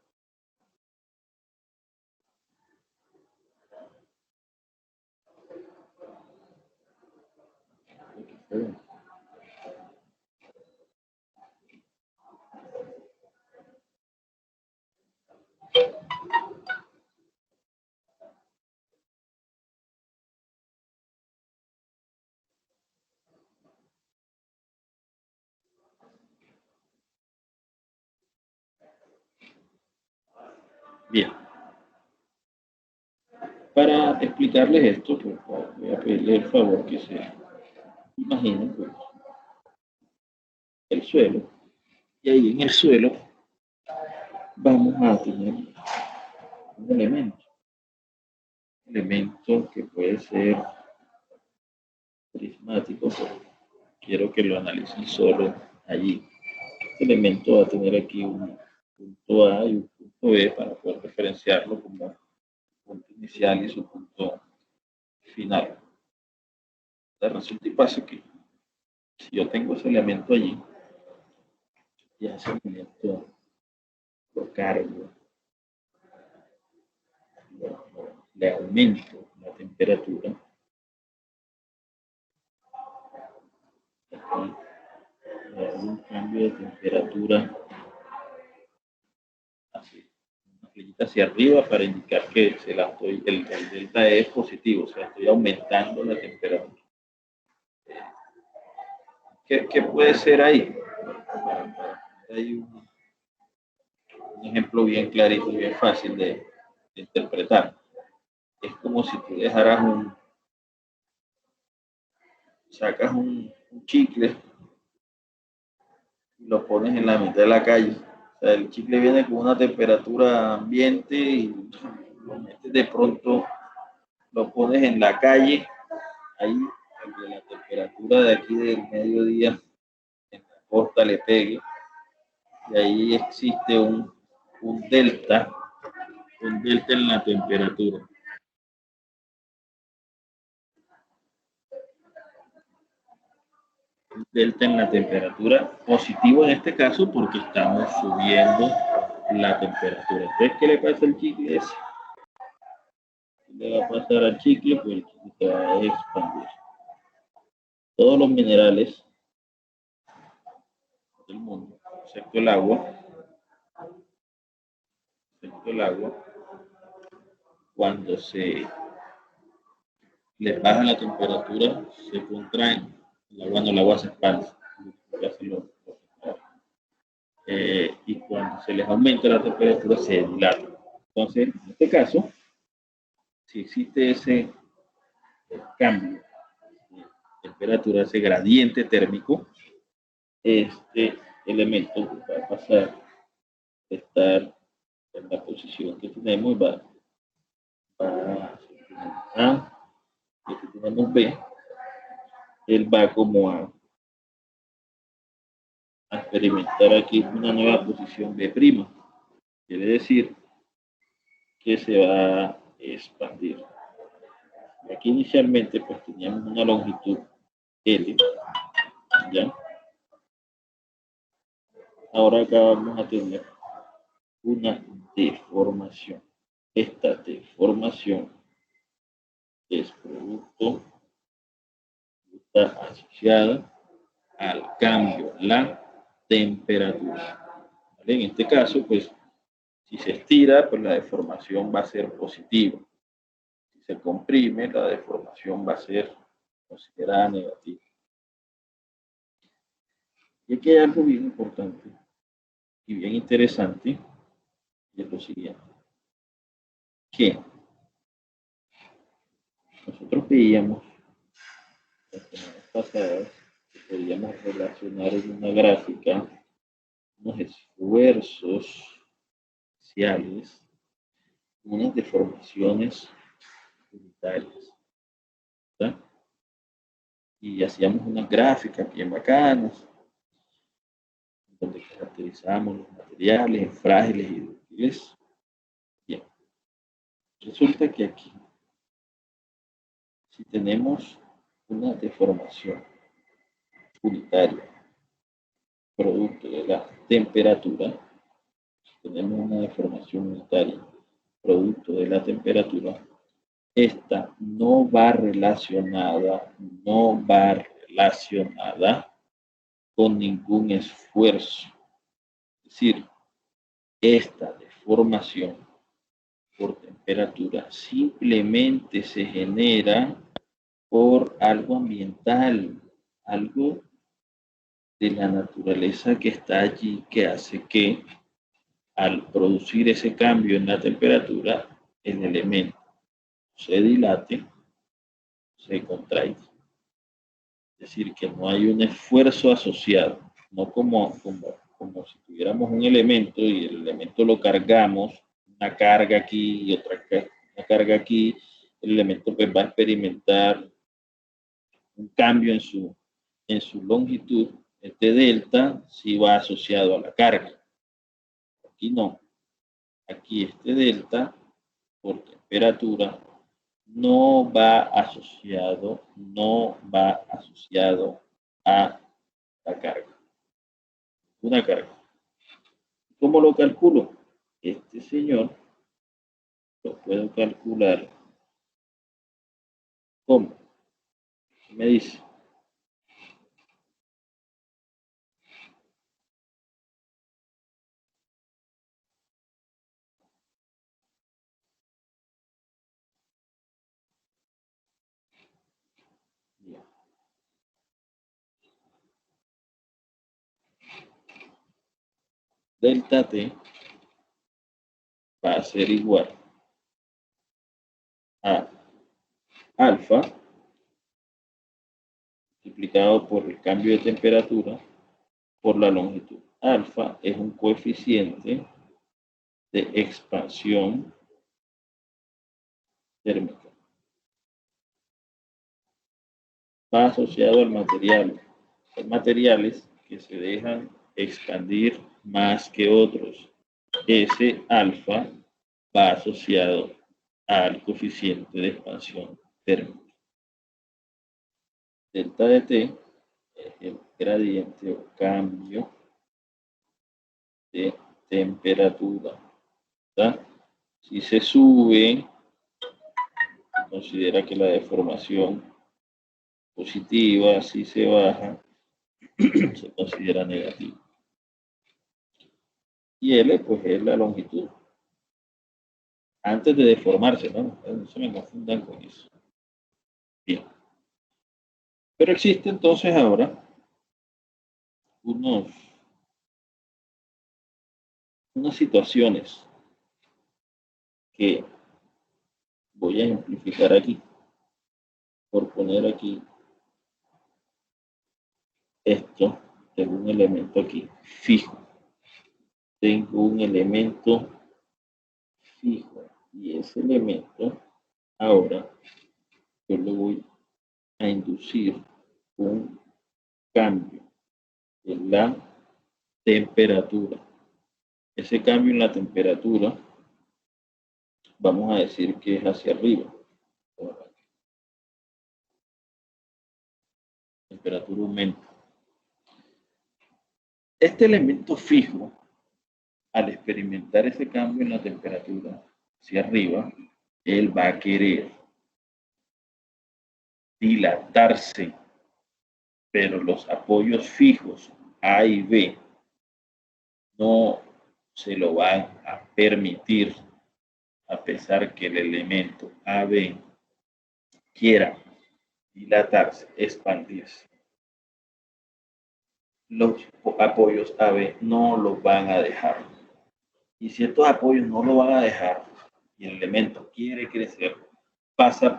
Bien, para explicarles esto, pues, voy a pedirles el favor que se imaginen pues, el suelo, y ahí en el suelo vamos a tener un elemento que puede ser prismático, pero quiero que lo analicen solo allí. Este elemento va a tener aquí un punto A y un punto B para poder referenciarlo como punto inicial y su punto final. Resulta y pasa que si yo tengo ese elemento allí, y a ese elemento lo cargo, le aumento la temperatura, aquí le hago un cambio de temperatura así, una flechita hacia arriba para indicar que el delta E es positivo, o sea, estoy aumentando la temperatura. ¿Qué puede ser ahí? Hay un ejemplo bien clarito y bien fácil de interpretar. Es como si tú dejaras sacas un chicle y lo pones en la mitad de la calle. O sea, el chicle viene con una temperatura ambiente y lo metes de pronto, lo pones en la calle, ahí, donde la temperatura de aquí del mediodía en la costa le pegue, y ahí existe un delta en la temperatura. Un delta en la temperatura positivo en este caso porque estamos subiendo la temperatura. Entonces, ¿qué le pasa al chicle ese? ¿Qué le va a pasar al chicle? Pues el chicle se va a expandir. Todos los minerales del mundo, excepto el agua, cuando se les baja la temperatura, se contraen. El agua se expande. Y cuando se les aumenta la temperatura, se dilata. Entonces, en este caso, si existe ese cambio de temperatura, ese gradiente térmico, este elemento va a pasar de estar en la posición que tenemos y va a y aquí tenemos B, él va como a experimentar aquí una nueva posición B'. Quiere decir que se va a expandir. Aquí inicialmente pues teníamos una longitud L, ¿ya? Ahora acá vamos a tener una deformación. Esta deformación es producto, está asociada al cambio, la temperatura. ¿Vale? En este caso, pues, si se estira, pues la deformación va a ser positiva. Si se comprime, la deformación va a ser considerada negativa. Y aquí hay algo bien importante y bien interesante, y es lo siguiente, que nosotros veíamos las semanas pasadas que podíamos relacionar en una gráfica unos esfuerzos sociales, unas deformaciones unitarias, ¿verdad? Y hacíamos unas gráficas bien bacanas, donde caracterizamos los materiales en frágiles y dúctiles. Bien, resulta que aquí, si tenemos una deformación unitaria, producto de la temperatura, si tenemos una deformación unitaria, producto de la temperatura, esta no va relacionada con ningún esfuerzo. Es decir, esta deformación por temperatura simplemente se genera por algo ambiental, algo de la naturaleza que está allí, que hace que al producir ese cambio en la temperatura, el elemento se dilate, se contraiga. Es decir, que no hay un esfuerzo asociado, no como si tuviéramos un elemento y el elemento lo cargamos, una carga aquí y una carga aquí, el elemento pues va a experimentar un cambio en su longitud. Este delta sí va asociado a la carga. Aquí no. Aquí este delta por temperatura no va asociado a la carga. Una carga. ¿Cómo lo calculo? Este señor lo puedo calcular. ¿Cómo? Me dice. Delta T va a ser igual a alfa multiplicado por el cambio de temperatura por la longitud. Alfa es un coeficiente de expansión térmica. Va asociado al material. Hay materiales que se dejan expandir más que otros. Ese alfa va asociado al coeficiente de expansión térmica. Delta de T es el gradiente o cambio de temperatura. ¿Verdad? Si se sube, se considera que la deformación positiva, si se baja, se considera negativa. Y L, pues es la longitud. Antes de deformarse, ¿no? No se me confundan con eso. Bien. Pero existe entonces ahora unas situaciones que voy a ejemplificar aquí. Por poner aquí esto, tengo un elemento aquí fijo. Tengo un elemento fijo y ese elemento ahora yo le voy a inducir un cambio en la temperatura. Ese cambio en la temperatura vamos a decir que es hacia arriba. Temperatura aumenta. Este elemento fijo, al experimentar ese cambio en la temperatura hacia arriba, él va a querer dilatarse, pero los apoyos fijos A y B no se lo van a permitir, a pesar que el elemento AB quiera dilatarse, expandirse. Los apoyos AB no lo van a dejar. Y si estos apoyos no lo van a dejar y el elemento quiere crecer, pasa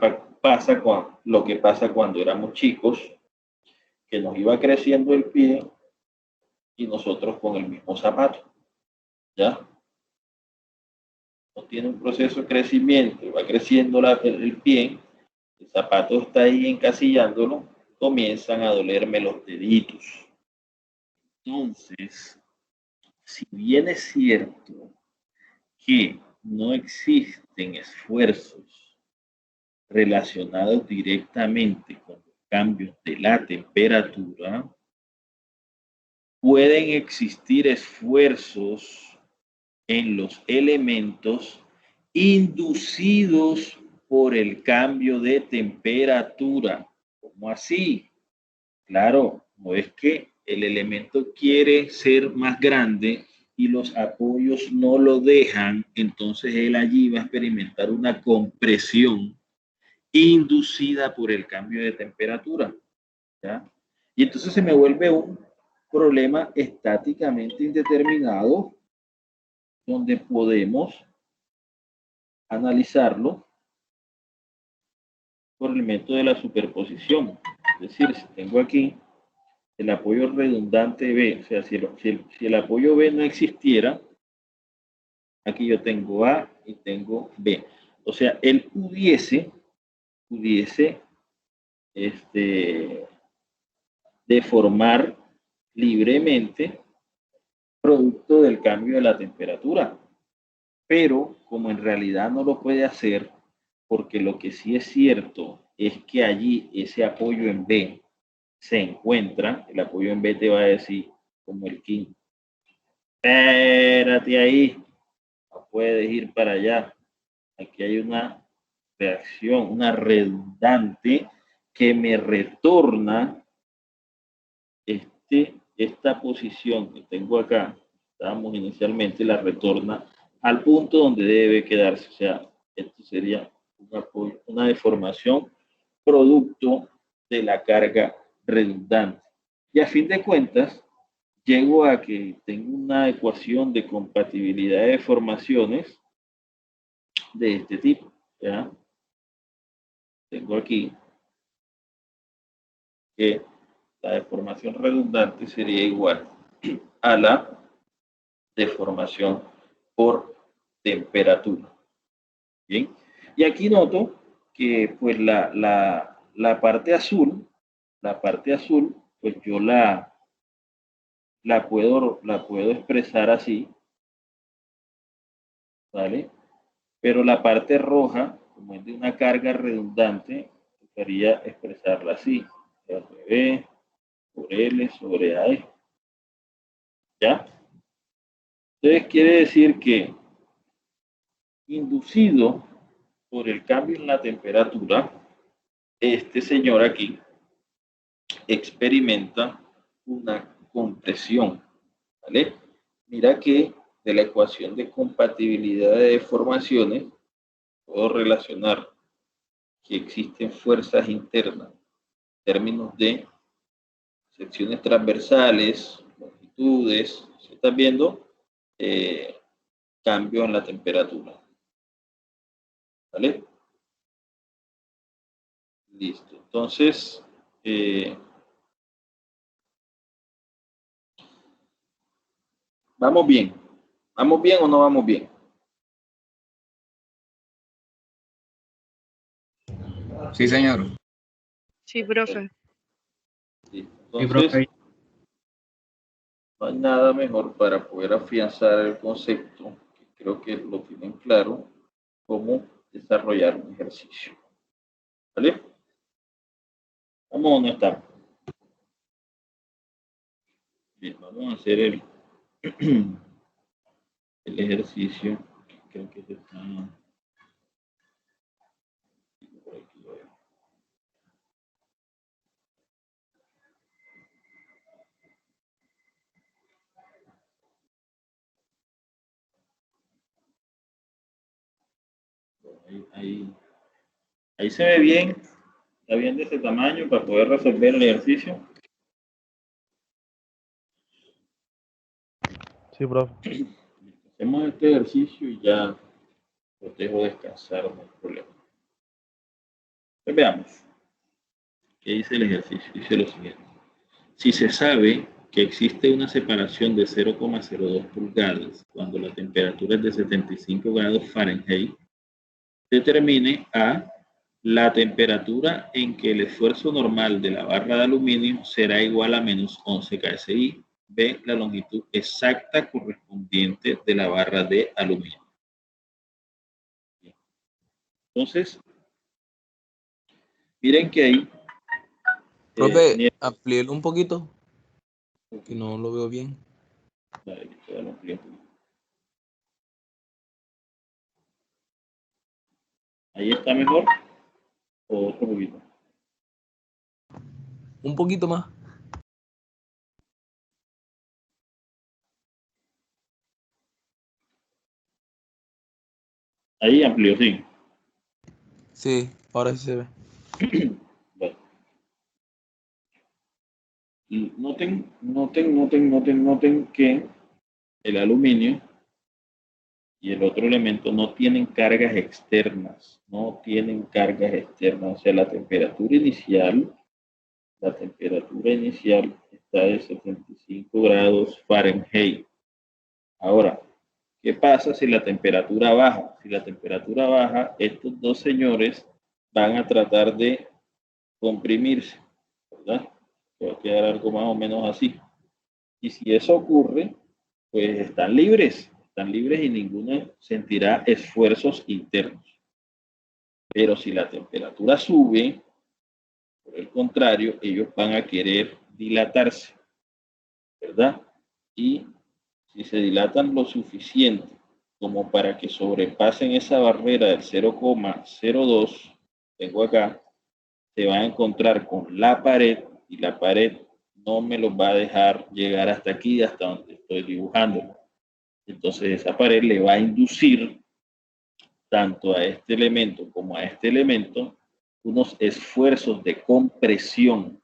lo que pasa cuando éramos chicos, que nos iba creciendo el pie y nosotros con el mismo zapato. ¿Ya? No tiene un proceso de crecimiento, va creciendo el pie, el zapato está ahí encasillándolo, comienzan a dolerme los deditos. Entonces, si bien es cierto que no existen esfuerzos relacionados directamente con los cambios de la temperatura, pueden existir esfuerzos en los elementos inducidos por el cambio de temperatura. ¿Cómo así? Claro, no es que el elemento quiere ser más grande y los apoyos no lo dejan, entonces él allí va a experimentar una compresión inducida por el cambio de temperatura, ¿ya? Y entonces se me vuelve un problema estáticamente indeterminado donde podemos analizarlo por el método de la superposición. Es decir, si tengo aquí el apoyo redundante B, o sea, si el apoyo B no existiera, aquí yo tengo A y tengo B. O sea, él pudiese deformar libremente producto del cambio de la temperatura. Pero como en realidad no lo puede hacer, porque lo que sí es cierto es que allí ese apoyo en B se encuentra, el apoyo en B te va a decir como el King, espérate ahí, no puedes ir para allá. Aquí hay una reacción, una redundante que me retorna esta posición que tengo acá, estábamos inicialmente, la retorna al punto donde debe quedarse. O sea, esto sería una deformación producto de la carga redundante. Y a fin de cuentas, llego a que tengo una ecuación de compatibilidad de deformaciones de este tipo. ¿Ya? Tengo aquí que la deformación redundante sería igual a la deformación por temperatura. Bien, y aquí noto que pues la parte azul, pues yo la puedo expresar así, ¿vale? Pero la parte roja, como es de una carga redundante, quería expresarla así, RB por L sobre AE. ¿Ya? Entonces quiere decir que inducido por el cambio en la temperatura, este señor aquí experimenta una compresión, ¿vale? Mira que de la ecuación de compatibilidad de deformaciones puedo relacionar que existen fuerzas internas en términos de secciones transversales, longitudes, se está viendo cambio en la temperatura, ¿vale? Listo. Entonces, ¿vamos bien? ¿Vamos bien o no vamos bien? Sí, señor. Sí, profe. Listo. Sí, Entonces, profe. no hay nada mejor para poder afianzar el concepto, que creo que lo tienen claro, cómo desarrollar un ejercicio. ¿Vale? ¿Vamos o no estamos? Bien, vamos a hacer el ejercicio. Creo que se está... Por aquí lo veo. Ahí se ve bien, está bien de ese tamaño para poder resolver el ejercicio. Sí, profe. Hacemos este ejercicio y ya lo dejo descansar, no hay problema. Pues veamos qué dice el ejercicio. Dice lo siguiente. Si se sabe que existe una separación de 0,02 pulgadas cuando la temperatura es de 75 grados Fahrenheit, determine A, la temperatura en que el esfuerzo normal de la barra de aluminio será igual a menos 11 KSI. B, la longitud exacta correspondiente de la barra de aluminio. Entonces, miren que ahí... Profe, amplíelo un poquito, que no lo veo bien. Vale, ya lo amplié un poquito. Ahí está mejor o otro poquito. Un poquito más. Ahí amplió, sí. Sí, ahora sí se ve. Bueno. Y noten que el aluminio y el otro elemento no tienen cargas externas, no tienen cargas externas. O sea, la temperatura inicial está de 75 grados Fahrenheit. Ahora, ¿qué pasa si la temperatura baja? Si la temperatura baja, estos dos señores van a tratar de comprimirse, ¿verdad? Va a quedar algo más o menos así. Y si eso ocurre, pues están libres y ninguno sentirá esfuerzos internos. Pero si la temperatura sube, por el contrario, ellos van a querer dilatarse, ¿verdad? Y si se dilatan lo suficiente como para que sobrepasen esa barrera del 0,02, tengo acá, se va a encontrar con la pared y la pared no me los va a dejar llegar hasta aquí, hasta donde estoy dibujando. Entonces esa pared le va a inducir tanto a este elemento como a este elemento unos esfuerzos de compresión.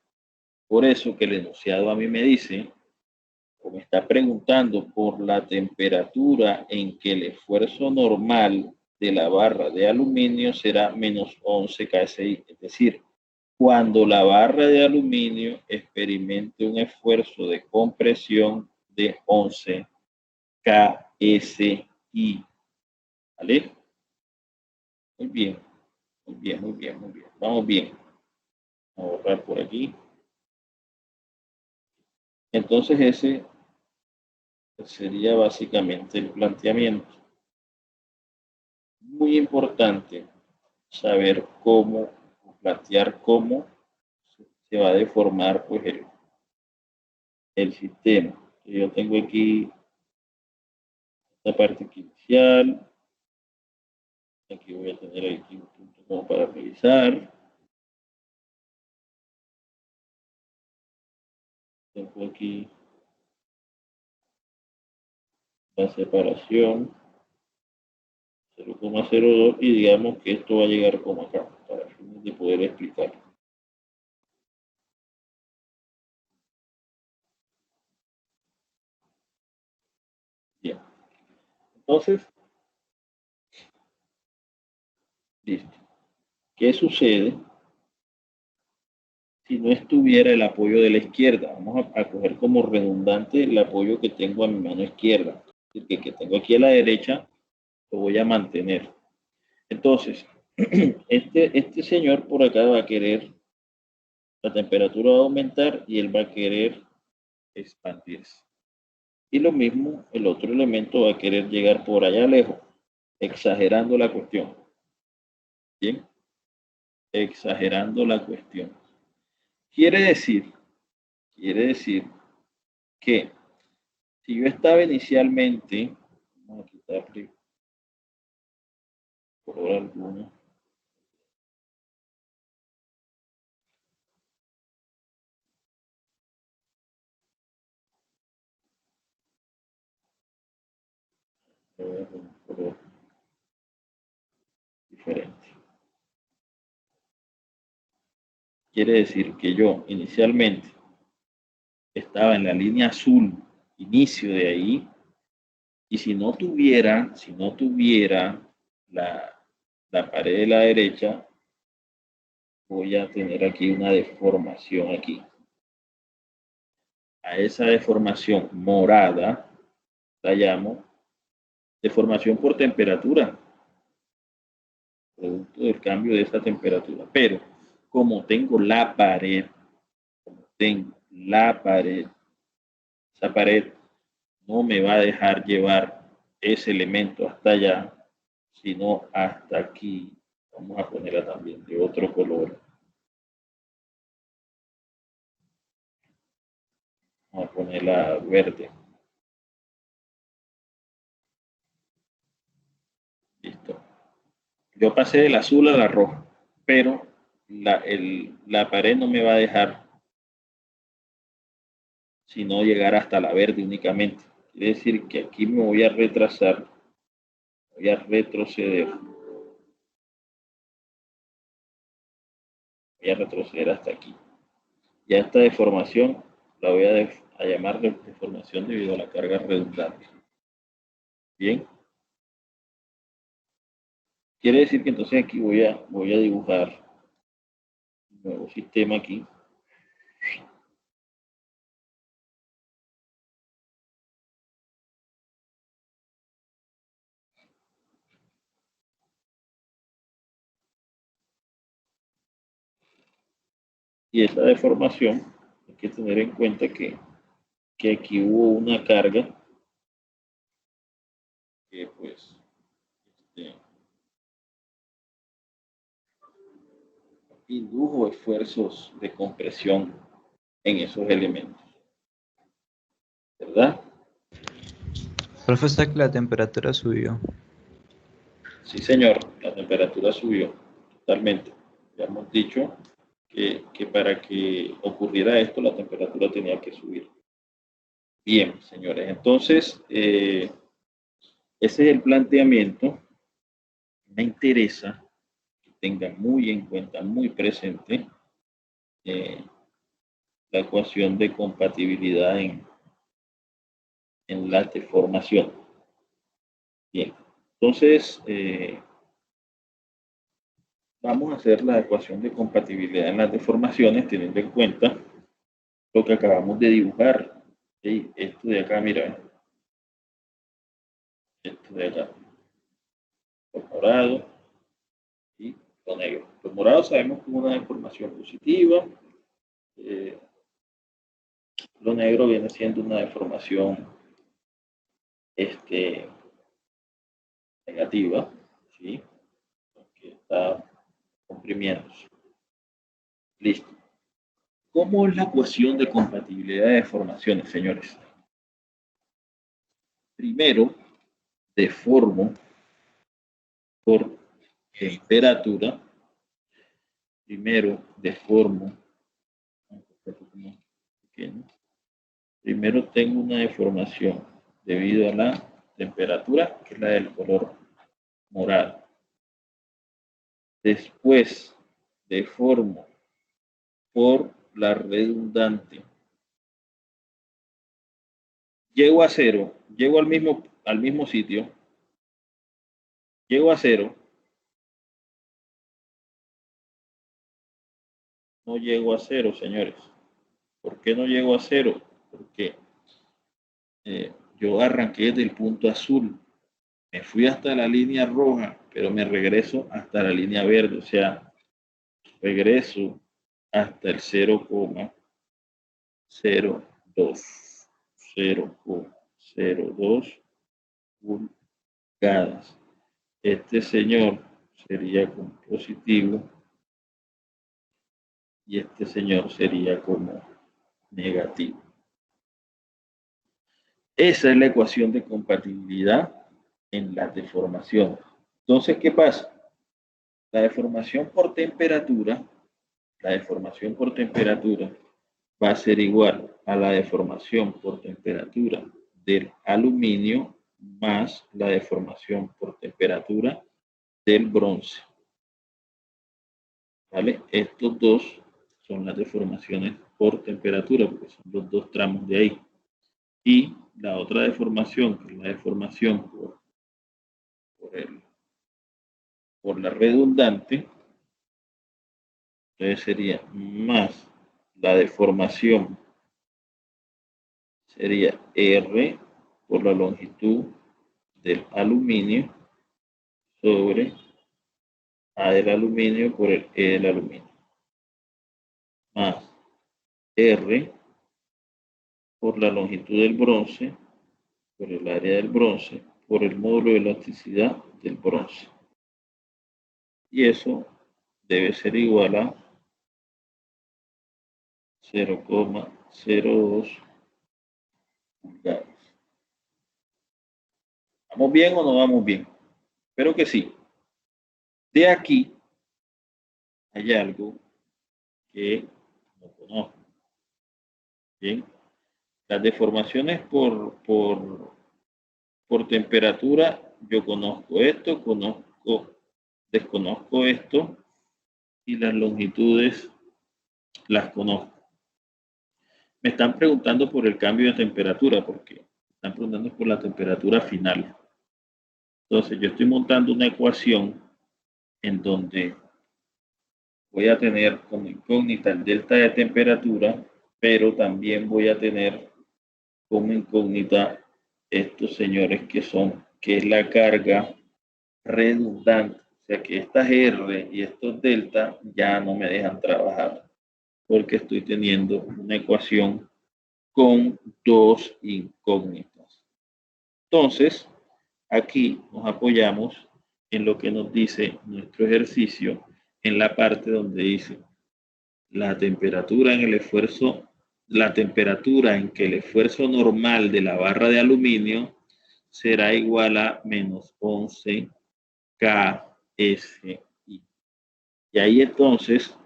Por eso que el enunciado a mí me dice, o me está preguntando por la temperatura en que el esfuerzo normal de la barra de aluminio será menos 11 KSI. Es decir, cuando la barra de aluminio experimente un esfuerzo de compresión de 11 KSI. ¿Vale? Muy bien, muy bien, muy bien, muy bien. Vamos bien. Vamos a borrar por aquí. Entonces ese sería básicamente el planteamiento. Muy importante saber cómo, plantear cómo se va a deformar pues el sistema. Yo tengo aquí esta parte inicial. Aquí voy a tener aquí un punto como para revisar. Tengo aquí la separación 0,02 y digamos que esto va a llegar como acá para fines de poder explicar. Bien. Entonces, listo. ¿Qué sucede si no estuviera el apoyo de la izquierda? Vamos a coger como redundante el apoyo que tengo a mi mano izquierda. Es decir, que tengo aquí a la derecha, lo voy a mantener. Entonces, este señor por acá va a querer, la temperatura va a aumentar y él va a querer expandirse. Y lo mismo, el otro elemento va a querer llegar por allá lejos, exagerando la cuestión. Bien, exagerando la cuestión. Quiere decir que si yo estaba inicialmente, vamos a quitarle color alguno, voy a poner un color diferente. Quiere decir que yo inicialmente estaba en la línea azul, inicio de ahí, y si no tuviera la pared de la derecha, voy a tener aquí una deformación aquí. A esa deformación morada la llamo deformación por temperatura, producto del cambio de esta temperatura. Pero como tengo la pared Esa pared no me va a dejar llevar ese elemento hasta allá, sino hasta aquí. Vamos a ponerla también de otro color. Vamos a ponerla verde. Listo. Yo pasé del azul a la roja, pero la pared no me va a dejar sino llegar hasta la verde únicamente. Quiere decir que aquí me voy a retrasar, voy a retroceder. Voy a retroceder hasta aquí. Ya esta deformación la voy a llamar deformación debido a la carga redundante. Bien. Quiere decir que entonces aquí voy a dibujar un nuevo sistema aquí. Y esta deformación, hay que tener en cuenta que aquí hubo una carga que pues indujo esfuerzos de compresión en esos elementos, ¿verdad? Profe, está que la temperatura subió. Sí, señor, la temperatura subió totalmente. Ya hemos dicho que para que ocurriera esto, la temperatura tenía que subir. Bien, señores, entonces, ese es el planteamiento. Me interesa que tengan muy en cuenta, muy presente la ecuación de compatibilidad en la deformación. Bien, entonces, vamos a hacer la ecuación de compatibilidad en las deformaciones teniendo en cuenta lo que acabamos de dibujar. ¿Sí? Esto de acá, mira, esto de acá, lo morado y lo negro. Lo morado sabemos que es una deformación positiva, eh, lo negro viene siendo una deformación negativa, ¿sí? Que está comprimiéndose. Listo. ¿Cómo es la ecuación de compatibilidad de deformaciones, señores? Primero, deformo por temperatura. Primero, deformo. Primero tengo una deformación debido a la temperatura, que es la del color morado. Después, deformo por la redundante. Llego a cero, llego al mismo sitio, llego a cero, no llego a cero, señores. ¿Por qué no llego a cero? Porque yo arranqué desde el punto azul, me fui hasta la línea roja, pero me regreso hasta la línea verde, o sea, regreso hasta el 0,02, 0,02 pulgadas. Este señor sería como positivo y este señor sería como negativo. Esa es la ecuación de compatibilidad en las deformaciones. Entonces, ¿qué pasa? La deformación por temperatura va a ser igual a la deformación por temperatura del aluminio más la deformación por temperatura del bronce. ¿Vale? Estos dos son las deformaciones por temperatura, porque son los dos tramos de ahí. Y la otra deformación, que es la deformación por la redundante, entonces sería más la deformación, sería R por la longitud del aluminio sobre A del aluminio por el E del aluminio, más R por la longitud del bronce, por el área del bronce, por el módulo de elasticidad del bronce. Y eso debe ser igual a 0,02 pulgadas. ¿Vamos bien o no vamos bien? Espero que sí. De aquí hay algo que no conozco. Bien. Las deformaciones por temperatura, yo conozco esto, desconozco esto, y las longitudes las conozco. Me están preguntando por el cambio de temperatura, porque están preguntando por la temperatura final. Entonces, yo estoy montando una ecuación en donde voy a tener como incógnita el delta de temperatura, pero también voy a tener como incógnita estos señores que es la carga redundante. O sea que estas R y estos delta ya no me dejan trabajar porque estoy teniendo una ecuación con dos incógnitas. Entonces, aquí nos apoyamos en lo que nos dice nuestro ejercicio en la parte donde dice la temperatura en el esfuerzo, la temperatura en que el esfuerzo normal de la barra de aluminio será igual a menos 11 KSI. Y ahí entonces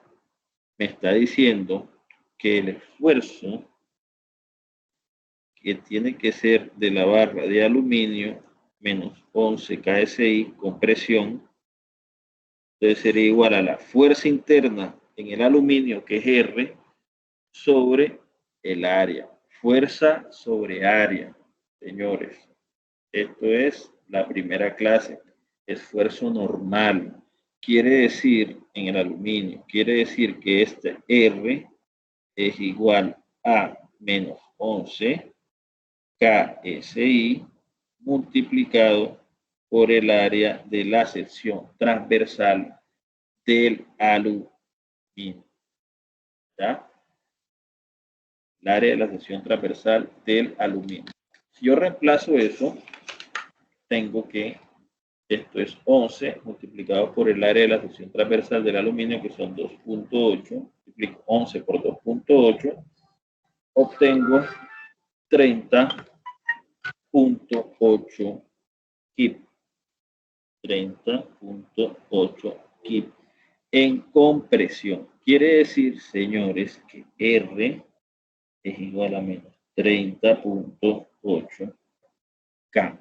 me está diciendo que el esfuerzo que tiene que ser de la barra de aluminio menos 11 KSI con presión, entonces sería igual a la fuerza interna en el aluminio, que es R, sobre el área. Fuerza sobre área, señores. Esto es la primera clase. Esfuerzo normal. Quiere decir, en el aluminio, quiere decir que este R es igual a menos 11 KSI multiplicado por el área de la sección transversal del aluminio. ¿Ya? El área de la sección transversal del aluminio. Si yo reemplazo eso, tengo que esto es 11 multiplicado por el área de la sección transversal del aluminio, que son 2.8. Multiplico 11 por 2.8. Obtengo 30.8 kip. 30.8 kip en compresión. Quiere decir, señores, que R es igual a menos 30.8 K.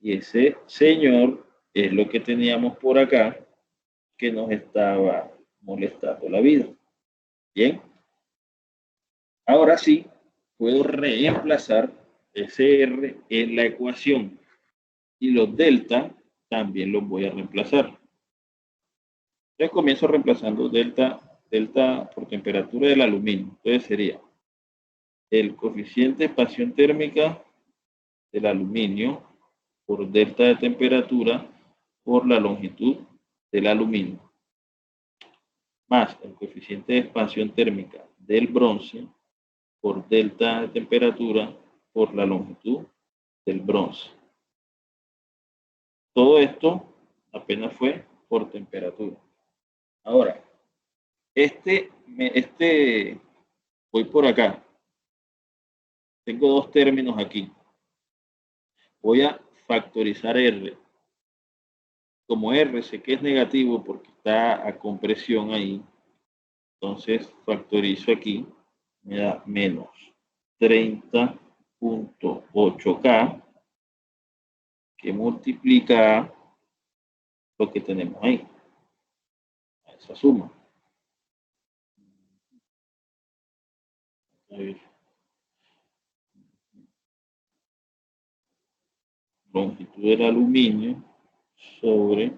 Y ese señor es lo que teníamos por acá que nos estaba molestando la vida. Bien. Ahora sí, puedo reemplazar ese R en la ecuación. Y los delta también los voy a reemplazar. Entonces comienzo reemplazando delta por temperatura del aluminio. Entonces sería el coeficiente de expansión térmica del aluminio por delta de temperatura por la longitud del aluminio, más el coeficiente de expansión térmica del bronce por delta de temperatura por la longitud del bronce. Todo esto apenas fue por temperatura. Ahora, voy por acá. Tengo dos términos aquí. Voy a factorizar R. Como R sé que es negativo porque está a compresión ahí, entonces factorizo aquí, me da menos 30.8K, que multiplica lo que tenemos ahí, a esa suma. A ver. Longitud del aluminio sobre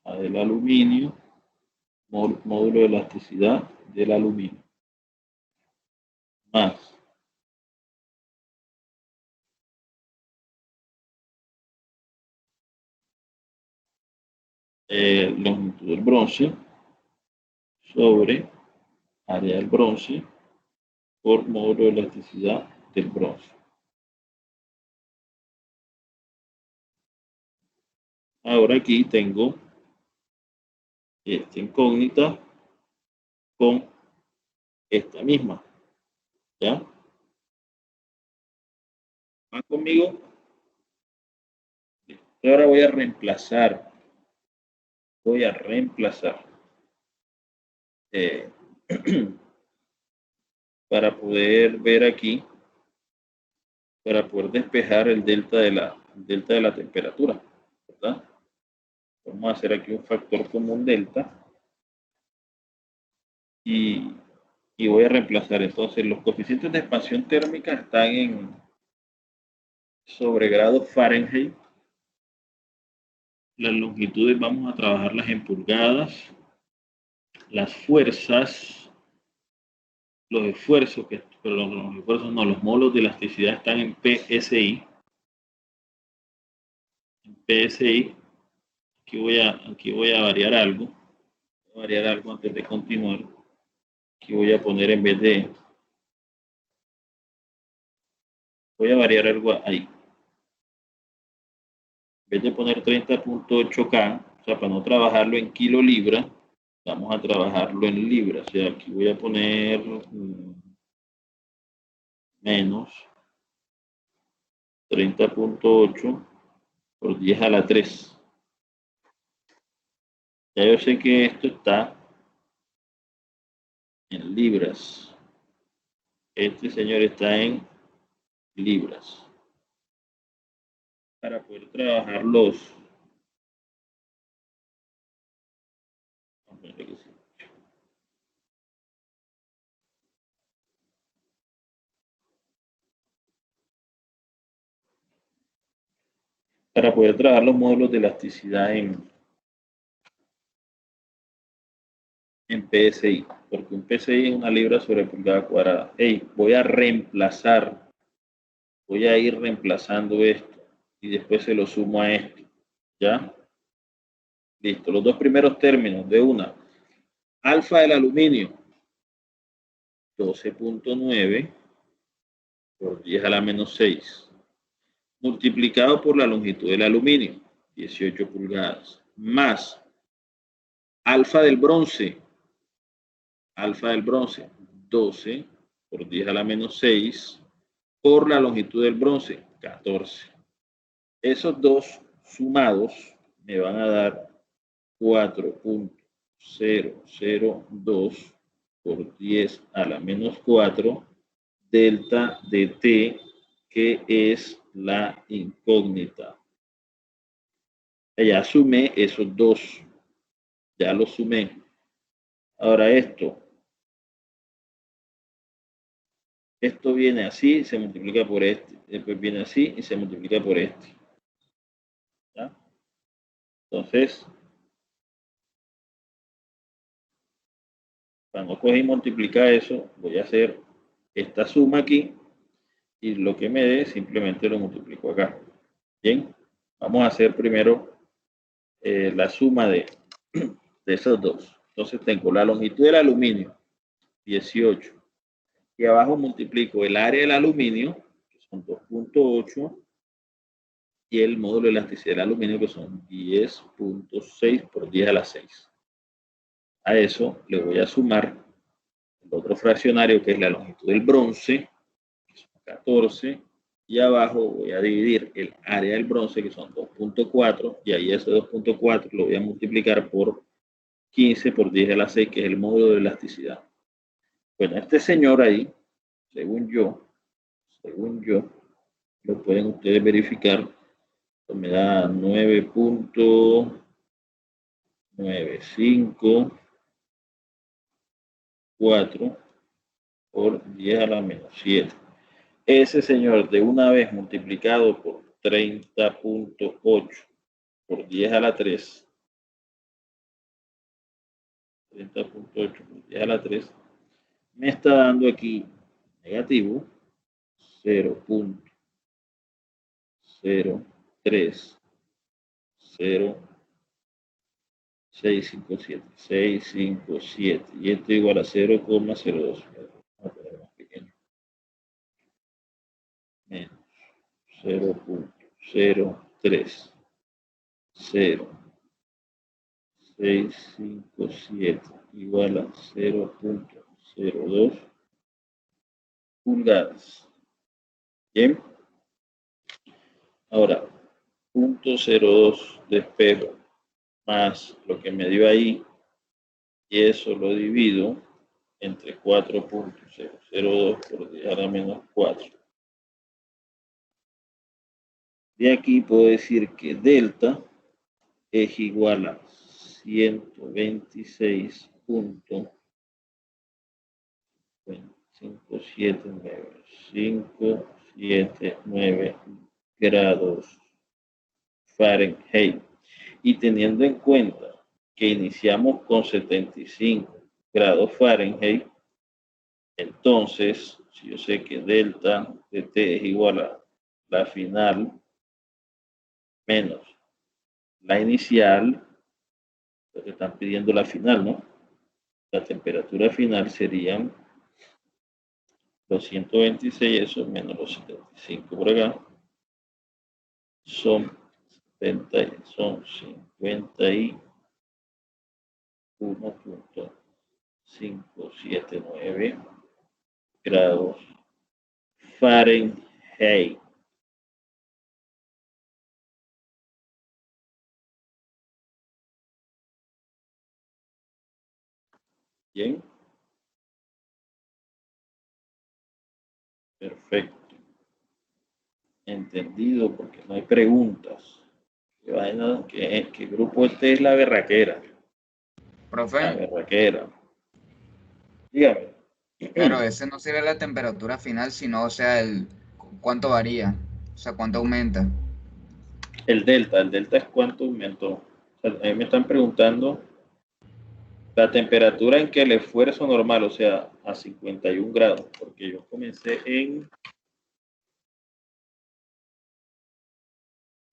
la del aluminio, módulo de elasticidad del aluminio, más longitud del bronce sobre área del bronce por módulo de elasticidad del bronce. Ahora aquí tengo esta incógnita con esta misma, ¿ya? ¿Va conmigo? Y ahora voy a reemplazar para poder ver aquí, para poder despejar el delta de la temperatura, ¿verdad? Vamos a hacer aquí un factor común delta y voy a reemplazar. Entonces, los coeficientes de expansión térmica están en sobre grados Fahrenheit. Las longitudes vamos a trabajarlas en pulgadas. Las fuerzas, los esfuerzos, los módulos de elasticidad están en PSI. En PSI, aquí voy a variar algo. Voy a variar algo antes de continuar. Aquí voy a poner en vez de... Voy a variar algo ahí. En vez de poner 30.8K, o sea, para no trabajarlo en kilolibra, vamos a trabajarlo en libras. O sea, aquí voy a poner menos 30.8 por 10 a la 3. Ya yo sé que esto está en libras. Este señor está en libras. Para poder trabajar los... Para poder trabajar los módulos de elasticidad en PSI, porque un PSI es una libra sobre pulgada cuadrada. Hey, voy a ir reemplazando esto y después se lo sumo a esto, ¿ya? Listo, los dos primeros términos de una. Alfa del aluminio, 12.9 por 10 a la menos 6, multiplicado por la longitud del aluminio, 18 pulgadas, más alfa del bronce, 12 por 10 a la menos 6, por la longitud del bronce, 14. Esos dos sumados me van a dar 4.002 por 10 a la menos 4 delta de T, que es la incógnita. Ya sumé esos dos. Ya los sumé. Ahora esto viene así, se multiplica por este. Después viene así y se multiplica por este. ¿Ya? Entonces, cuando coge y multiplica eso, voy a hacer esta suma aquí y lo que me dé simplemente lo multiplico acá. Bien, vamos a hacer primero la suma de esos dos. Entonces tengo la longitud del aluminio, 18, y abajo multiplico el área del aluminio, que son 2.8, y el módulo de elasticidad del aluminio, que son 10.6 por 10 a la 6. A eso le voy a sumar el otro fraccionario, que es la longitud del bronce, que son 14, y abajo voy a dividir el área del bronce, que son 2.4, y ahí ese 2.4 lo voy a multiplicar por 15 por 10 a la 6, que es el módulo de elasticidad. Bueno, este señor ahí, según yo, lo pueden ustedes verificar, me da 9.954 por 10 a la menos 7. Ese señor de una vez multiplicado por 30.8 por 10 a la 3, 30.8 por 10 a la 3, me está dando aquí negativo 0.030.657 y esto igual a 0,02. Vamos a poner más pequeño. 0.03, 0.657 igual a 0.02 pulgadas. Bien. Ahora, 0.02 de espejo más lo que me dio ahí, y eso lo divido entre 4.002 por 10 a la menos 4. De aquí puedo decir que delta es igual a 126.579 grados Fahrenheit. Y teniendo en cuenta que iniciamos con 75 grados Fahrenheit, entonces, si yo sé que delta de T es igual a la final menos la inicial, porque están pidiendo la final, ¿no? La temperatura final serían los 126, eso menos los 75 por acá, son 51.579 grados Fahrenheit. Bien. Perfecto. Entendido, porque no hay preguntas. ¿Qué grupo este es la berraquera? Profe, La berraquera. Dígame. pero ese no sería la temperatura final, sino, o sea, cuánto varía, o sea, cuánto aumenta. El delta es cuánto aumentó. O sea, a mí me están preguntando la temperatura en que el esfuerzo normal, o sea, a 51 grados, porque yo comencé en...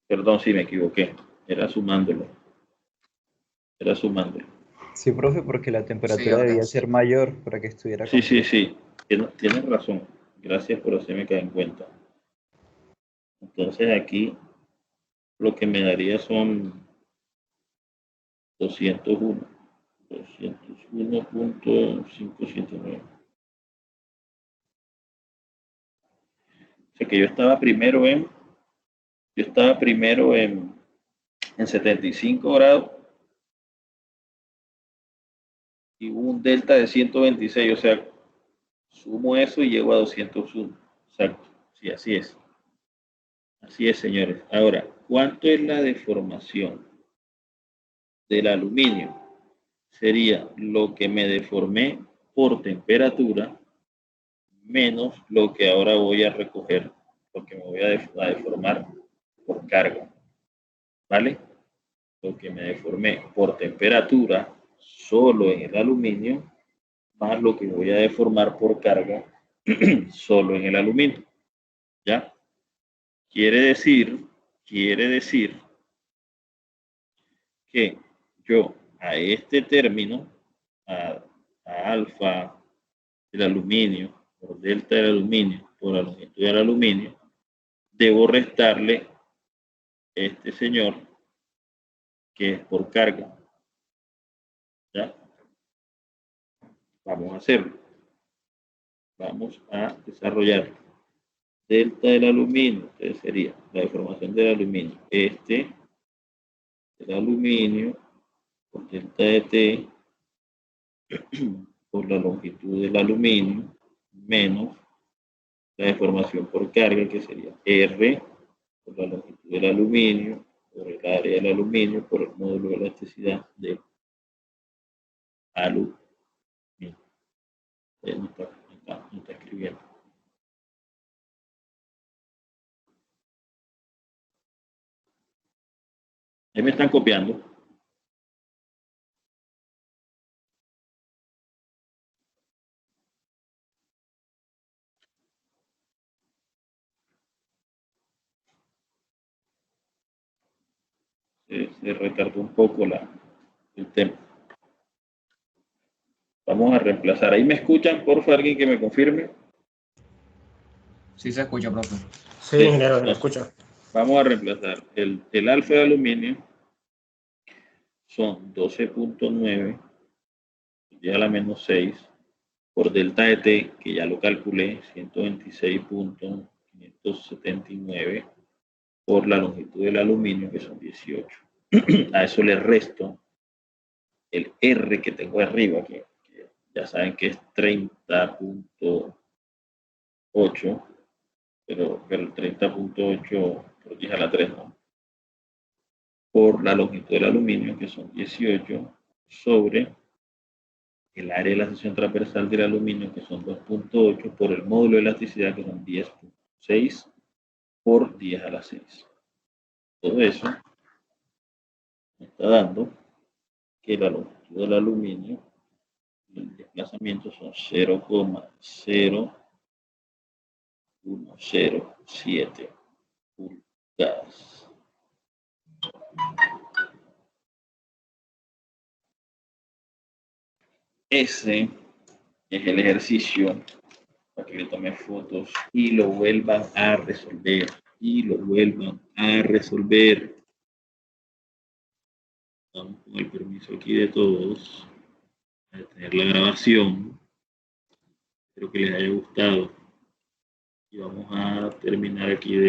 Perdón si me equivoqué, era sumándolo. Sí, profe, porque la Sí, temperatura ahora debía sí. ser mayor para que estuviera Sí, completo. tienes razón. Gracias por hacerme caer en cuenta. Entonces aquí lo que me daría son 201.579. O sea que yo estaba primero en 75 grados y hubo un delta de 126, o sea, sumo eso y llego a 201. Exacto, sí, así es. Así es, señores. Ahora, ¿cuánto es la deformación del aluminio? Sería lo que me deformé por temperatura menos lo que ahora voy a recoger, lo que me voy a deformar por carga. ¿Vale? Lo que me deformé por temperatura solo en el aluminio, más lo que voy a deformar por carga solo en el aluminio. ¿Ya? Quiere decir que yo a este término, a alfa del aluminio, por delta del aluminio, por la longitud del aluminio, debo restarle este señor que es por carga. ¿Ya? Vamos a hacerlo. Vamos a desarrollar delta del aluminio, que sería la deformación del aluminio. Del aluminio por delta de T por la longitud del aluminio menos la deformación por carga, que sería R por la longitud del aluminio por el área del aluminio por el módulo de elasticidad del aluminio. No está escribiendo. Ahí me están copiando. Se retardó un poco el tema. Vamos a reemplazar. ¿Ahí me escuchan? Por favor, alguien que me confirme. Sí se escucha, profe. Sí, ingeniero, lo escucho. Vamos a reemplazar el alfa de aluminio, son 12.9 ya a la menos 6 por delta de T, que ya lo calculé, 126.579 por la longitud del aluminio, que son 18. A eso le resto el R que tengo arriba, que ya saben que es 30.8, pero el 30.8 por 10 a la 3, ¿no? Por la longitud del aluminio, que son 18, sobre el área de la sección transversal del aluminio, que son 2.8, por el módulo de elasticidad, que son 10.6 por 10 a la 6. Todo eso me está dando que la longitud del aluminio y el desplazamiento son 0,0107 pulgadas. Ese es el ejercicio para que le tomen fotos y lo vuelvan a resolver. Vamos con el permiso aquí de todos a detener la grabación. Espero que les haya gustado y vamos a terminar aquí de